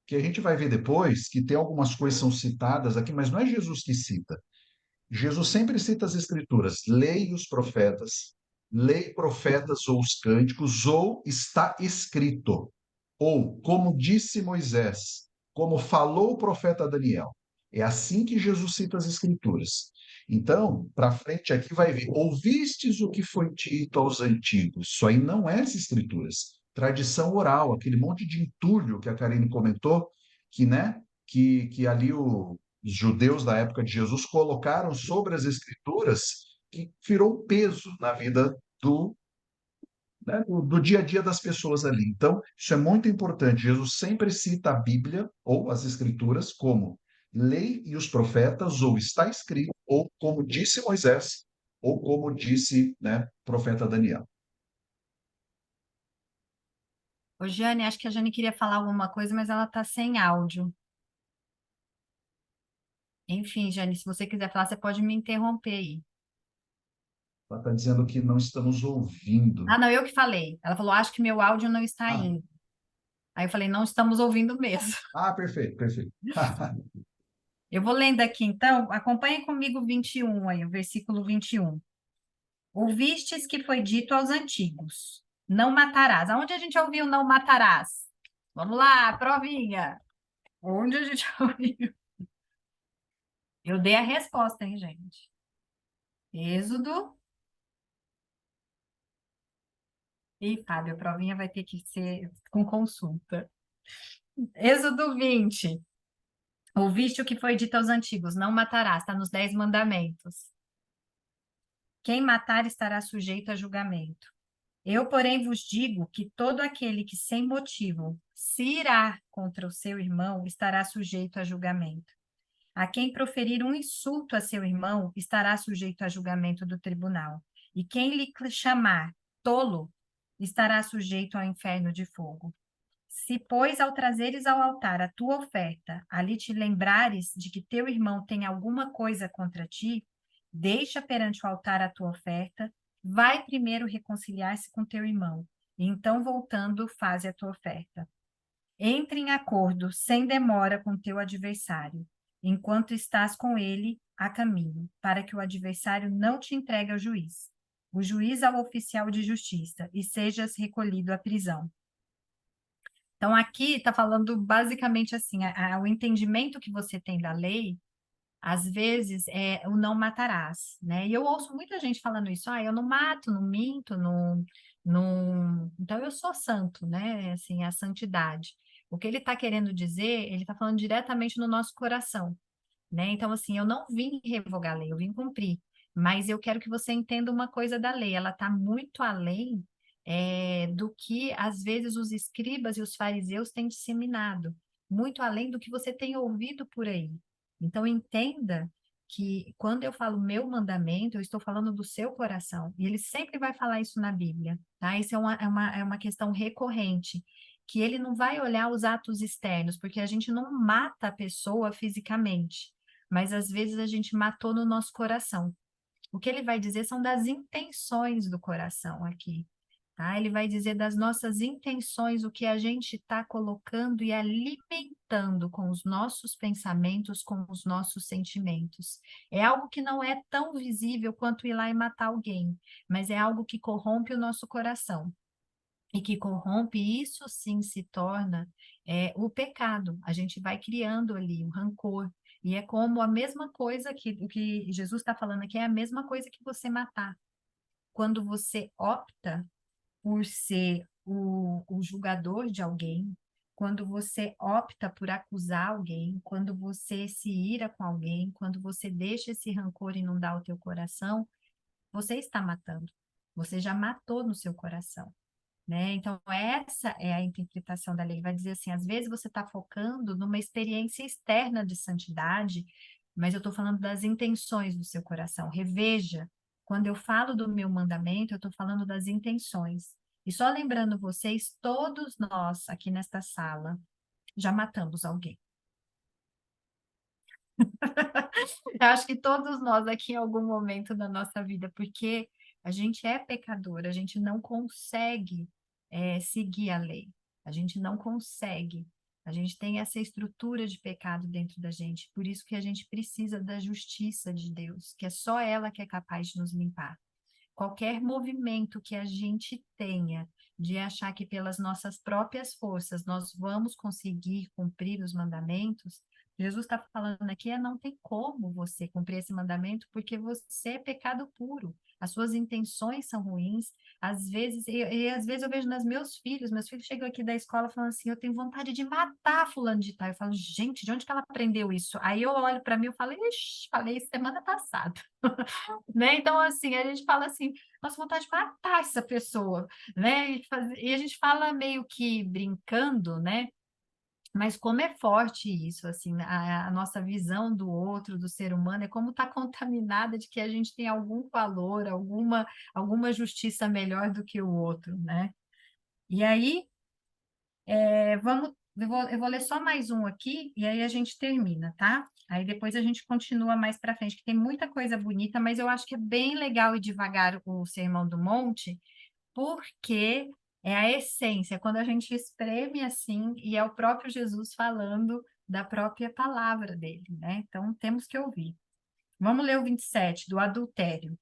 Que a gente vai ver depois que tem algumas coisas que são citadas aqui, mas não é Jesus que cita. Jesus sempre cita as Escrituras: lei os profetas, lei profetas ou os cânticos, ou está escrito, ou como disse Moisés, como falou o profeta Daniel. É assim que Jesus cita as Escrituras. Então, para frente aqui vai ver: ouvistes o que foi dito aos antigos. Isso aí não é as Escrituras. Tradição oral, aquele monte de entulho que a Karine comentou, que, né, que ali os judeus da época de Jesus colocaram sobre as Escrituras, que virou peso na vida do dia a dia das pessoas ali. Então, isso é muito importante. Jesus sempre cita a Bíblia ou as Escrituras como lei e os profetas, ou está escrito, ou como disse Moisés, ou como disse, né, o profeta Daniel. Ô, Jane, acho que a Jane queria falar alguma coisa, mas ela está sem áudio. Enfim, Jane, se você quiser falar, você pode me interromper aí. Ela está dizendo que não estamos ouvindo. Ah, não, eu que falei. Ela falou: acho que meu áudio não está Ah, indo. Aí eu falei: não estamos ouvindo mesmo. perfeito, perfeito. Eu vou lendo aqui, então, acompanhe comigo 21 aí, o versículo 21. Ouvistes que foi dito aos antigos: Não matarás. Aonde a gente ouviu não matarás? Vamos lá, provinha. Onde a gente ouviu? Eu dei a resposta, hein, gente? Êxodo. E Fábio, a provinha vai ter que ser com consulta. Êxodo 20. Ouviste o que foi dito aos antigos: não matarás, está nos 10 mandamentos. Quem matar estará sujeito a julgamento. Eu, porém, vos digo que todo aquele que sem motivo se irá contra o seu irmão estará sujeito a julgamento. A quem proferir um insulto a seu irmão estará sujeito a julgamento do tribunal. E quem lhe chamar tolo estará sujeito ao inferno de fogo. Se, pois, ao trazeres ao altar a tua oferta, ali te lembrares de que teu irmão tem alguma coisa contra ti, deixa perante o altar a tua oferta, vai primeiro reconciliar-se com teu irmão, e então, voltando, faze a tua oferta. Entre em acordo, sem demora, com teu adversário, enquanto estás com ele a caminho, para que o adversário não te entregue ao juiz, o juiz ao oficial de justiça, e sejas recolhido à prisão. Então, aqui está falando basicamente assim, o entendimento que você tem da lei, às vezes, é o não matarás, né? E eu ouço muita gente falando isso, eu não mato, não minto, não... Então, eu sou santo, né? Assim, a santidade. O que ele está querendo dizer, ele está falando diretamente no nosso coração, né? Então, assim, eu não vim revogar a lei, eu vim cumprir. Mas eu quero que você entenda uma coisa da lei, ela está muito além do que, às vezes, os escribas e os fariseus têm disseminado, muito além do que você tem ouvido por aí. Então, entenda que quando eu falo meu mandamento, eu estou falando do seu coração. E ele sempre vai falar isso na Bíblia, tá? Isso é uma questão recorrente, que ele não vai olhar os atos externos, porque a gente não mata a pessoa fisicamente, mas às vezes a gente matou no nosso coração. O que ele vai dizer são das intenções do coração aqui, tá? Ele vai dizer das nossas intenções, o que a gente está colocando e alimentando com os nossos pensamentos, com os nossos sentimentos. É algo que não é tão visível quanto ir lá e matar alguém, mas é algo que corrompe o nosso coração. E que corrompe, isso sim se torna o pecado. A gente vai criando ali um rancor. E é como a mesma coisa que o que Jesus está falando aqui, é a mesma coisa que você matar. Quando você opta por ser o julgador de alguém, quando você opta por acusar alguém, quando você se ira com alguém, quando você deixa esse rancor inundar o teu coração, você está matando. Você já matou no seu coração, né? Então, essa é a interpretação da lei. Vai dizer assim, às vezes você está focando numa experiência externa de santidade, mas eu estou falando das intenções do seu coração. Reveja, quando eu falo do meu mandamento, eu estou falando das intenções. E só lembrando vocês, todos nós aqui nesta sala já matamos alguém. Eu acho que todos nós aqui em algum momento da nossa vida, porque a gente é pecador, a gente não consegue seguir a lei, a gente não consegue, a gente tem essa estrutura de pecado dentro da gente, por isso que a gente precisa da justiça de Deus, que é só ela que é capaz de nos limpar. Qualquer movimento que a gente tenha de achar que pelas nossas próprias forças nós vamos conseguir cumprir os mandamentos, Jesus está falando aqui, não tem como você cumprir esse mandamento porque você é pecado puro. As suas intenções são ruins. Às vezes, às vezes eu vejo nos meus filhos chegam aqui da escola falando assim, eu tenho vontade de matar fulano de tal. Eu falo, gente, de onde que ela aprendeu isso? Aí eu olho para mim e falo, ixi, falei isso semana passada. Né? Então, assim, a gente fala assim, nossa, vontade de matar essa pessoa, né? E a gente fala meio que brincando, né? Mas como é forte isso, assim, a nossa visão do outro, do ser humano, é como está contaminada de que a gente tem algum valor, alguma justiça melhor do que o outro, né? E aí, eu vou ler só mais um aqui, e aí a gente termina, tá? Aí depois a gente continua mais para frente, que tem muita coisa bonita, mas eu acho que é bem legal ir devagar o Sermão do Monte, porque é a essência, quando a gente espreme assim, e é o próprio Jesus falando da própria palavra dele, né? Então, temos que ouvir. Vamos ler o 27, do adultério.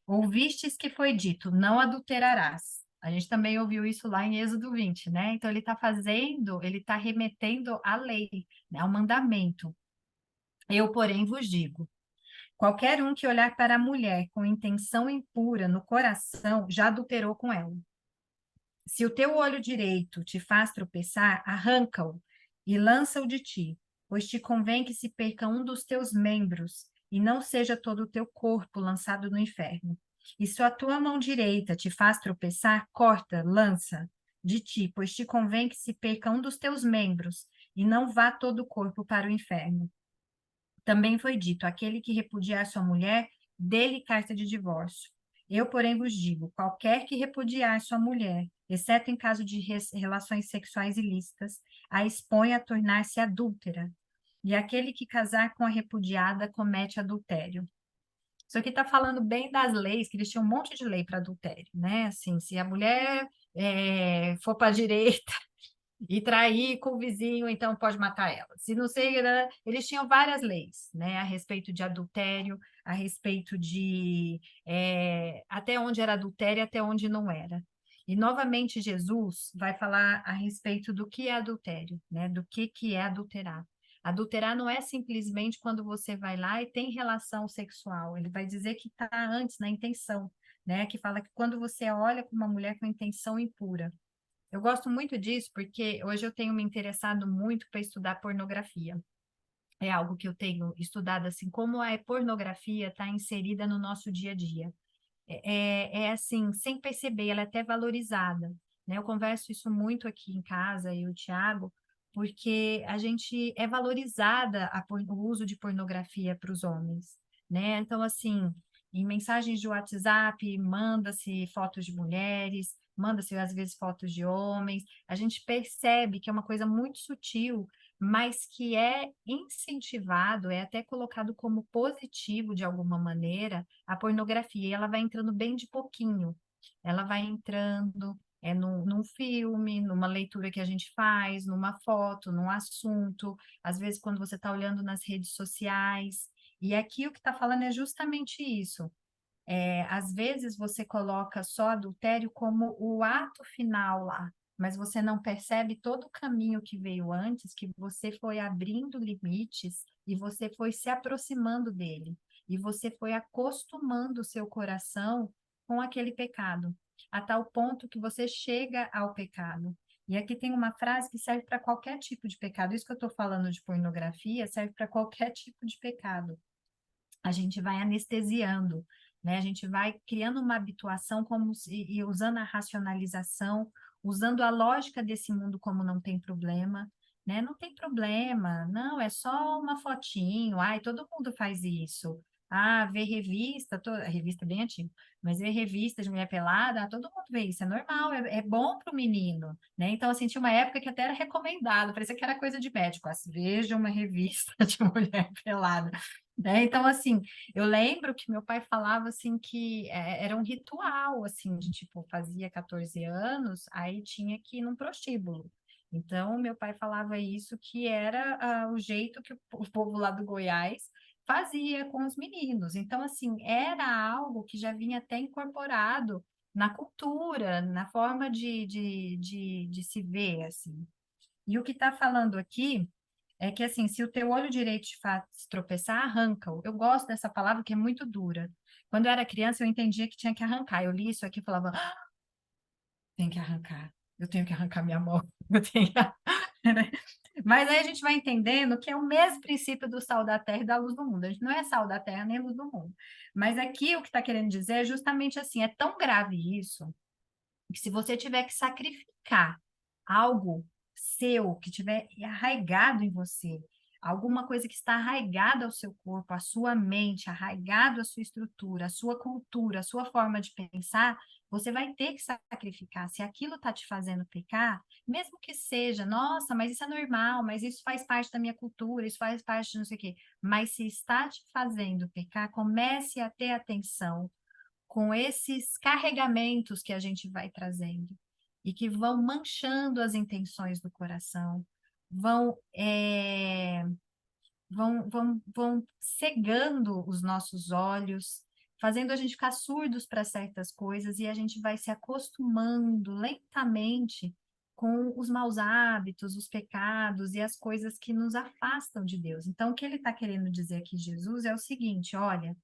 Ouvistes que foi dito, não adulterarás. A gente também ouviu isso lá em Êxodo 20, né? Então ele está remetendo à lei, né, ao mandamento. Eu, porém, vos digo: qualquer um que olhar para a mulher com intenção impura no coração já adulterou com ela. Se o teu olho direito te faz tropeçar, arranca-o e lança-o de ti, pois te convém que se perca um dos teus membros e não seja todo o teu corpo lançado no inferno. E se a tua mão direita te faz tropeçar, corta, lança de ti, pois te convém que se perca um dos teus membros e não vá todo o corpo para o inferno. Também foi dito: aquele que repudiar sua mulher, dê-lhe carta de divórcio. Eu, porém, vos digo: qualquer que repudiar sua mulher, exceto em caso de relações sexuais ilícitas, a expõe a tornar-se adúltera. E aquele que casar com a repudiada comete adultério. Isso aqui está falando bem das leis, que eles tinham um monte de lei para adultério, né? Assim, se a mulher for para a direita e trair com o vizinho, então pode matar ela. Se não sei, né? Eles tinham várias leis, né, a respeito de adultério, a respeito de até onde era adultério e até onde não era. E novamente Jesus vai falar a respeito do que é adultério, né, do que é adulterar. Adulterar não é simplesmente quando você vai lá e tem relação sexual. Ele vai dizer que está antes, na intenção, né, que fala que quando você olha com uma mulher com intenção impura. Eu gosto muito disso porque hoje eu tenho me interessado muito para estudar pornografia. É algo que eu tenho estudado, assim, como a pornografia está inserida no nosso dia a dia. É assim, sem perceber, ela é até valorizada, né? Eu converso isso muito aqui em casa, eu e o Thiago, porque a gente é valorizada o uso de pornografia para os homens, né? Então, assim, em mensagens de WhatsApp, manda-se fotos de mulheres, manda-se às vezes fotos de homens, a gente percebe que é uma coisa muito sutil, mas que é incentivado, é até colocado como positivo de alguma maneira a pornografia, e ela vai entrando bem de pouquinho. Ela vai entrando num filme, numa leitura que a gente faz, numa foto, num assunto, às vezes quando você está olhando nas redes sociais. E aqui o que está falando é justamente isso. Às vezes você coloca só adultério como o ato final lá, mas você não percebe todo o caminho que veio antes, que você foi abrindo limites e você foi se aproximando dele, e você foi acostumando o seu coração com aquele pecado, a tal ponto que você chega ao pecado. E aqui tem uma frase que serve para qualquer tipo de pecado. Isso que eu estou falando de pornografia serve para qualquer tipo de pecado. A gente vai anestesiando, né? A gente vai criando uma habituação e usando a racionalização, usando a lógica desse mundo como não tem problema, né? Não tem problema, não, é só uma fotinho, ai, todo mundo faz isso. Ah, ver revista, a revista é bem antiga, mas ver revista de mulher pelada, todo mundo vê isso, é normal, é bom para o menino, né? Então, assim, tinha uma época que até era recomendado, parecia que era coisa de médico, veja uma revista de mulher pelada, né? Então, assim, eu lembro que meu pai falava assim que era um ritual, assim, de tipo, fazia 14 anos, aí tinha que ir num prostíbulo. Então, meu pai falava isso, que era o jeito que o povo lá do Goiás fazia com os meninos. Então, assim, era algo que já vinha até incorporado na cultura, na forma de se ver, assim. E o que está falando aqui é que, assim, se o teu olho direito te faz tropeçar, arranca-o. Eu gosto dessa palavra que é muito dura. Quando eu era criança, eu entendia que tinha que arrancar. Eu li isso aqui e falava, tem que arrancar. Eu tenho que arrancar minha mão. Eu tenho que... né? Mas aí a gente vai entendendo que é o mesmo princípio do sal da terra e da luz do mundo. A gente não é sal da terra nem luz do mundo. Mas aqui o que está querendo dizer é justamente assim, é tão grave isso, que se você tiver que sacrificar algo seu que tiver arraigado em você, alguma coisa que está arraigada ao seu corpo, à sua mente, arraigado à sua estrutura, à sua cultura, à sua forma de pensar, você vai ter que sacrificar. Se aquilo está te fazendo pecar, mesmo que seja, nossa, mas isso é normal, mas isso faz parte da minha cultura, isso faz parte de não sei o quê. Mas se está te fazendo pecar, comece a ter atenção com esses carregamentos que a gente vai trazendo e que vão manchando as intenções do coração, vão cegando os nossos olhos, fazendo a gente ficar surdos para certas coisas e a gente vai se acostumando lentamente com os maus hábitos, os pecados e as coisas que nos afastam de Deus. Então, o que ele está querendo dizer aqui, Jesus, é o seguinte: olha,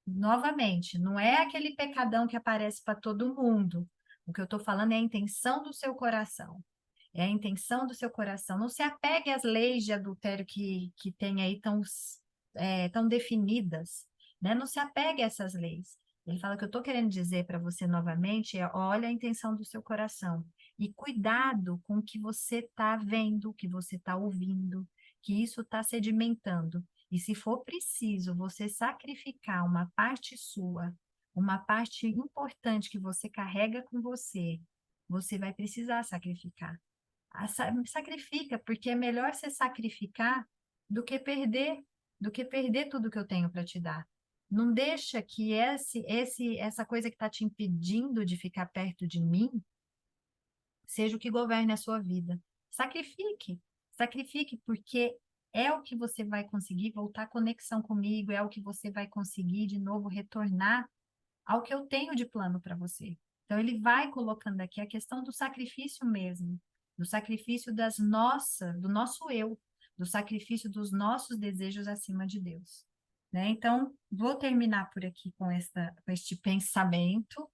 novamente, não é aquele pecadão que aparece para todo mundo. O que eu estou falando é a intenção do seu coração. É a intenção do seu coração. Não se apegue às leis de adultério que tem aí tão definidas, né? Não se apegue a essas leis. Ele fala que eu estou querendo dizer para você novamente é: olha a intenção do seu coração. E cuidado com o que você está vendo, o que você está ouvindo, que isso está sedimentando. E se for preciso você sacrificar uma parte sua, uma parte importante que você carrega com você, você vai precisar sacrificar. Sacrifica, porque é melhor você sacrificar do que perder tudo que eu tenho para te dar. Não deixa que essa coisa que está te impedindo de ficar perto de mim seja o que governe a sua vida. Sacrifique, sacrifique, porque é o que você vai conseguir voltar à conexão comigo, é o que você vai conseguir de novo retornar ao que eu tenho de plano para você. Então, ele vai colocando aqui a questão do sacrifício mesmo, do sacrifício do nosso eu, do sacrifício dos nossos desejos acima de Deus. Né? Então, vou terminar por aqui com este pensamento,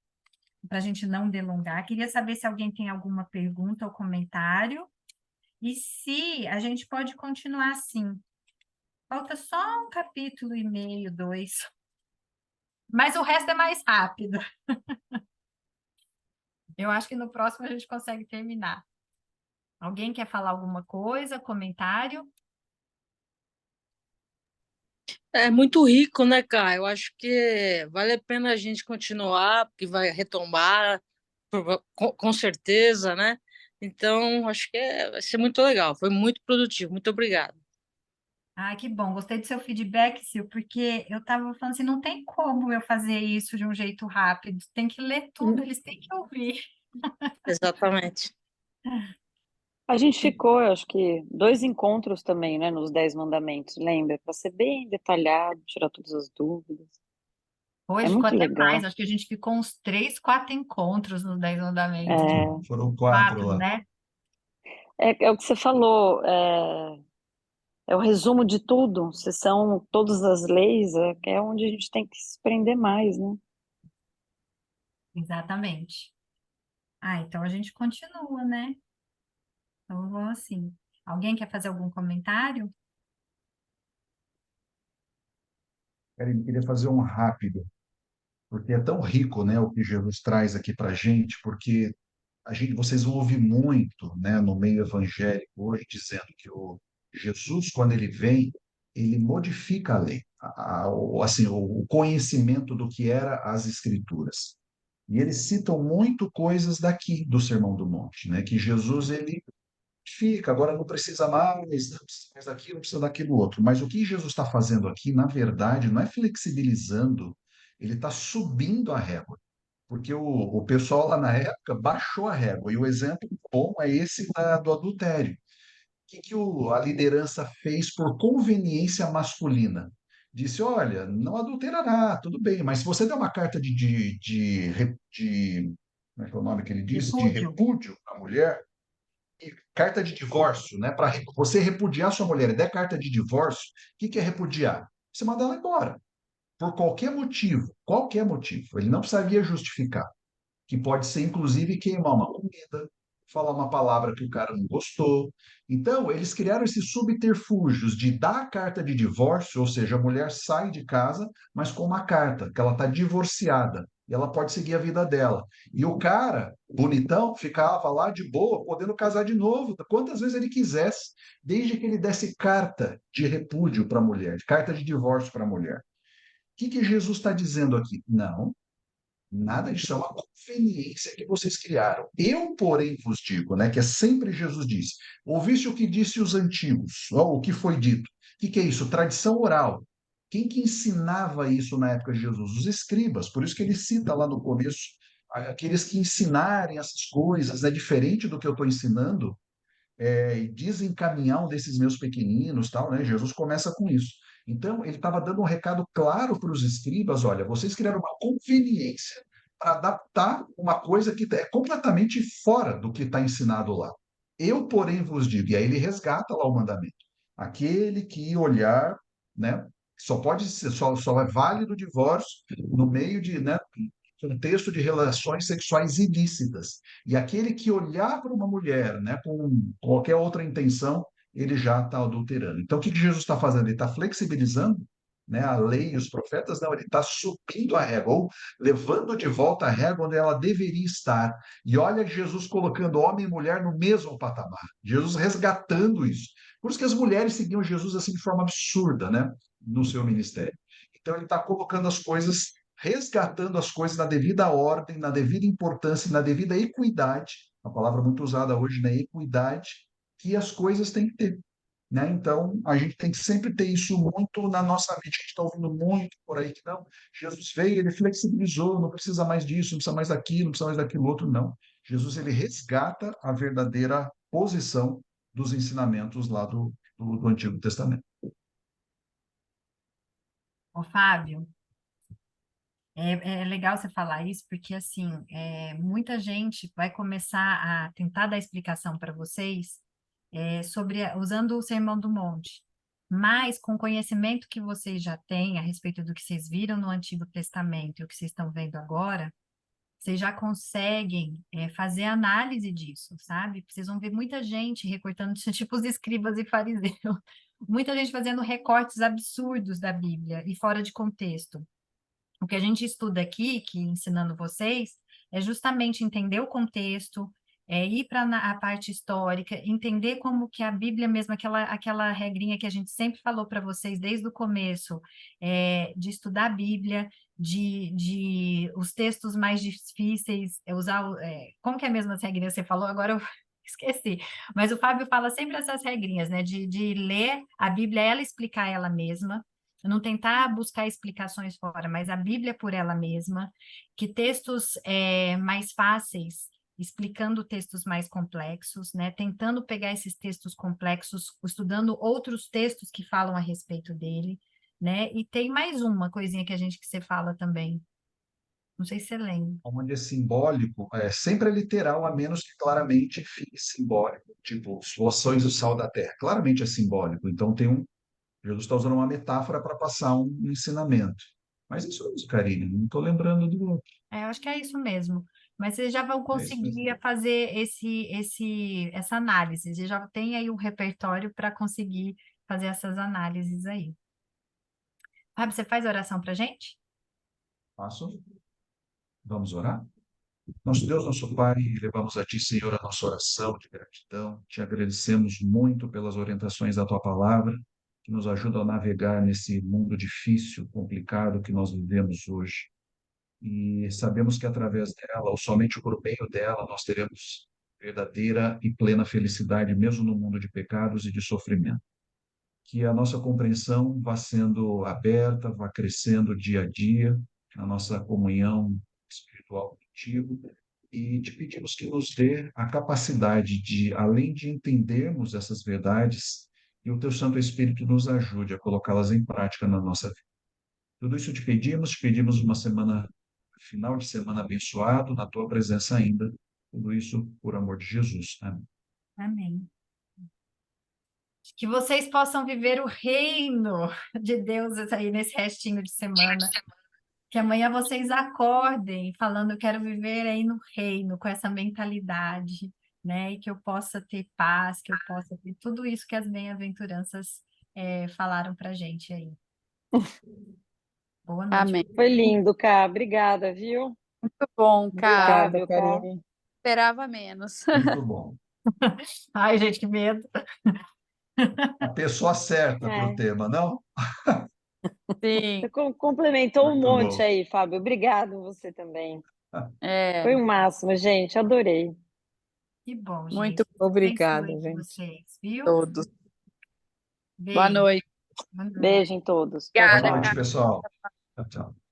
para a gente não delongar. Queria saber se alguém tem alguma pergunta ou comentário, e se a gente pode continuar assim. Falta só um capítulo e meio, 2, mas o resto é mais rápido. Eu acho que no próximo a gente consegue terminar. Alguém quer falar alguma coisa, comentário? É muito rico, né, cara? Eu acho que vale a pena a gente continuar, porque vai retomar, com certeza, né? Então, acho que vai ser muito legal. Foi muito produtivo. Muito obrigado. Ah, que bom. Gostei do seu feedback, Sil, porque eu estava falando assim, não tem como eu fazer isso de um jeito rápido. Tem que ler tudo, eles têm que ouvir. Exatamente. A gente ficou, eu acho que, 2 encontros também, né, nos 10 mandamentos, lembra? Para ser bem detalhado, tirar todas as dúvidas. Hoje É ficou muito até mais, legal. acho que a gente ficou uns 3, 4 encontros nos 10 mandamentos. É, Foram 4 4, lá. né? é o que você falou, é o resumo de tudo. Se são todas as leis, é onde a gente tem que se prender mais, né? Exatamente. Ah, então a gente continua, né? Então vamos assim. Alguém quer fazer algum comentário? Karine, queria fazer um rápido, porque é tão rico, né, o que Jesus traz aqui para a gente, porque vocês vão ouvir muito, né, no meio evangélico hoje, dizendo que o Jesus, quando ele vem, ele modifica a lei, assim, o conhecimento do que era as Escrituras. E eles citam muito coisas daqui do Sermão do Monte, né, que Jesus ele fica, agora não precisa mais, não precisa mais daquilo, não precisa daquilo outro. Mas o que Jesus está fazendo aqui, na verdade, não é flexibilizando, ele está subindo a régua. Porque o pessoal lá na época baixou a régua. E o exemplo bom é esse do adultério. O a liderança fez por conveniência masculina? Disse: olha, não adulterará, tudo bem, mas se você der uma carta como é que é o nome que ele disse? De Repúdio. repúdio à mulher, carta de divórcio, né? Para você repudiar sua mulher e der carta de divórcio, o que é repudiar? Você manda ela embora, por qualquer motivo, qualquer motivo. Ele não precisaria justificar, que pode ser inclusive queimar uma comida, falar uma palavra que o cara não gostou. Então, eles criaram esses subterfúgios de dar a carta de divórcio, ou seja, a mulher sai de casa, mas com uma carta, que ela está divorciada, e ela pode seguir a vida dela. E o cara, bonitão, ficava lá de boa, podendo casar de novo, quantas vezes ele quisesse, desde que ele desse carta de repúdio para a mulher, carta de divórcio para a mulher. O que Jesus está dizendo aqui? Não, nada disso, é uma conveniência que vocês criaram. Eu, porém, vos digo, né, que é sempre Jesus diz, ouviste o que disse os antigos, ó, o que foi dito. O que é isso? Tradição oral. Quem que ensinava isso na época de Jesus? Os escribas. Por isso que ele cita lá no começo, aqueles que ensinarem essas coisas, é diferente do que eu estou ensinando, e desencaminhar um desses meus pequeninos, tal, né? Jesus começa com isso. Então, ele estava dando um recado claro para os escribas: olha, vocês criaram uma conveniência para adaptar uma coisa que é completamente fora do que está ensinado lá. Eu, porém, vos digo, e aí ele resgata lá o mandamento: aquele que olhar, né, só pode ser, só é válido o divórcio no meio de, né, contexto de relações sexuais ilícitas. E aquele que olhar para uma mulher, né, com qualquer outra intenção, ele já está adulterando. Então, o que Jesus está fazendo? Ele está flexibilizando, né, a lei e os profetas? Não, ele está subindo a régua, ou levando de volta a régua onde ela deveria estar. E olha Jesus colocando homem e mulher no mesmo patamar. Jesus resgatando isso. Por isso que as mulheres seguiam Jesus assim de forma absurda, né, no seu ministério. Então, ele está colocando as coisas, resgatando as coisas na devida ordem, na devida importância, na devida equidade, a palavra muito usada hoje, né, equidade, que as coisas têm que ter, né? Então, a gente tem que sempre ter isso muito na nossa mente. A gente está ouvindo muito por aí que não, Jesus veio, ele flexibilizou, não precisa mais disso, não precisa mais daquilo, não precisa mais daquilo outro, não. Jesus, ele resgata a verdadeira posição dos ensinamentos lá do Antigo Testamento. Ô, Fábio, é legal você falar isso, porque assim, muita gente vai começar a tentar dar explicação para vocês usando o Sermão do Monte, mas com o conhecimento que vocês já têm a respeito do que vocês viram no Antigo Testamento e o que vocês estão vendo agora, vocês já conseguem fazer análise disso, sabe? Vocês vão ver muita gente recortando, tipo os escribas e fariseus, muita gente fazendo recortes absurdos da Bíblia e fora de contexto. O que a gente estuda aqui, que ensinando vocês, é justamente entender o contexto, ir para a parte histórica, entender como que a Bíblia mesmo, aquela regrinha que a gente sempre falou para vocês desde o começo, de estudar a Bíblia, de os textos mais difíceis, como que é mesmo as regrinhas que você falou? Agora eu esqueci. Mas o Fábio fala sempre essas regrinhas, né? De ler a Bíblia, ela explicar ela mesma, não tentar buscar explicações fora, mas a Bíblia por ela mesma, que textos mais fáceis, explicando textos mais complexos, né? Tentando pegar esses textos complexos, estudando outros textos que falam a respeito dele, né? E tem mais uma coisinha que você fala também. Não sei se você lembra. Onde é simbólico, sempre é literal, a menos que claramente fique simbólico. Tipo, vós sois o sal da terra. Claramente é simbólico. Então, Jesus está usando uma metáfora para passar um ensinamento. Mas isso mesmo, Karine, não estou lembrando do outro. Eu acho que é isso mesmo. Mas vocês já vão É isso mesmo. conseguir fazer essa análise. Vocês já tem aí um repertório para conseguir fazer essas análises aí. Fábio, você faz oração para gente? Faço. Vamos orar? Nosso Deus, nosso Pai, levamos a Ti, Senhor, a nossa oração de gratidão. Te agradecemos muito pelas orientações da Tua palavra, que nos ajudam a navegar nesse mundo difícil, complicado que nós vivemos hoje. E sabemos que através dela, ou somente por meio dela, nós teremos verdadeira e plena felicidade, mesmo no mundo de pecados e de sofrimento. Que a nossa compreensão vá sendo aberta, vá crescendo dia a dia, a nossa comunhão espiritual contigo, e te pedimos que nos dê a capacidade de, além de entendermos essas verdades, e o teu Santo Espírito nos ajude a colocá-las em prática na nossa vida. Tudo isso te pedimos uma final de semana abençoado, na tua presença ainda. Tudo isso por amor de Jesus. Amém. Amém. Que vocês possam viver o reino de Deus aí nesse restinho de semana. Que amanhã vocês acordem falando, eu quero viver aí no reino, com essa mentalidade, né? E que eu possa ter paz, que eu possa ter tudo isso que as bem-aventuranças falaram para gente aí. Boa noite. Amém. Foi lindo, Cá. Obrigada, viu? Muito bom, cara. Fábio, Obrigada, tá? Karine. Esperava menos. Muito bom. Ai, gente, que medo. A pessoa certa para o É. tema, não? Sim, Você complementou um Muito monte bom. aí, Fábio. Obrigado você também. é. Foi o máximo, gente. Adorei. Que bom, gente. Muito Deus Obrigada, abençoe gente. vocês, viu? todos. Boa Beijo. noite. Boa noite. Beijo em todos. Tchau, Boa Obrigada, tchau. noite, pessoal. Tchau, tchau.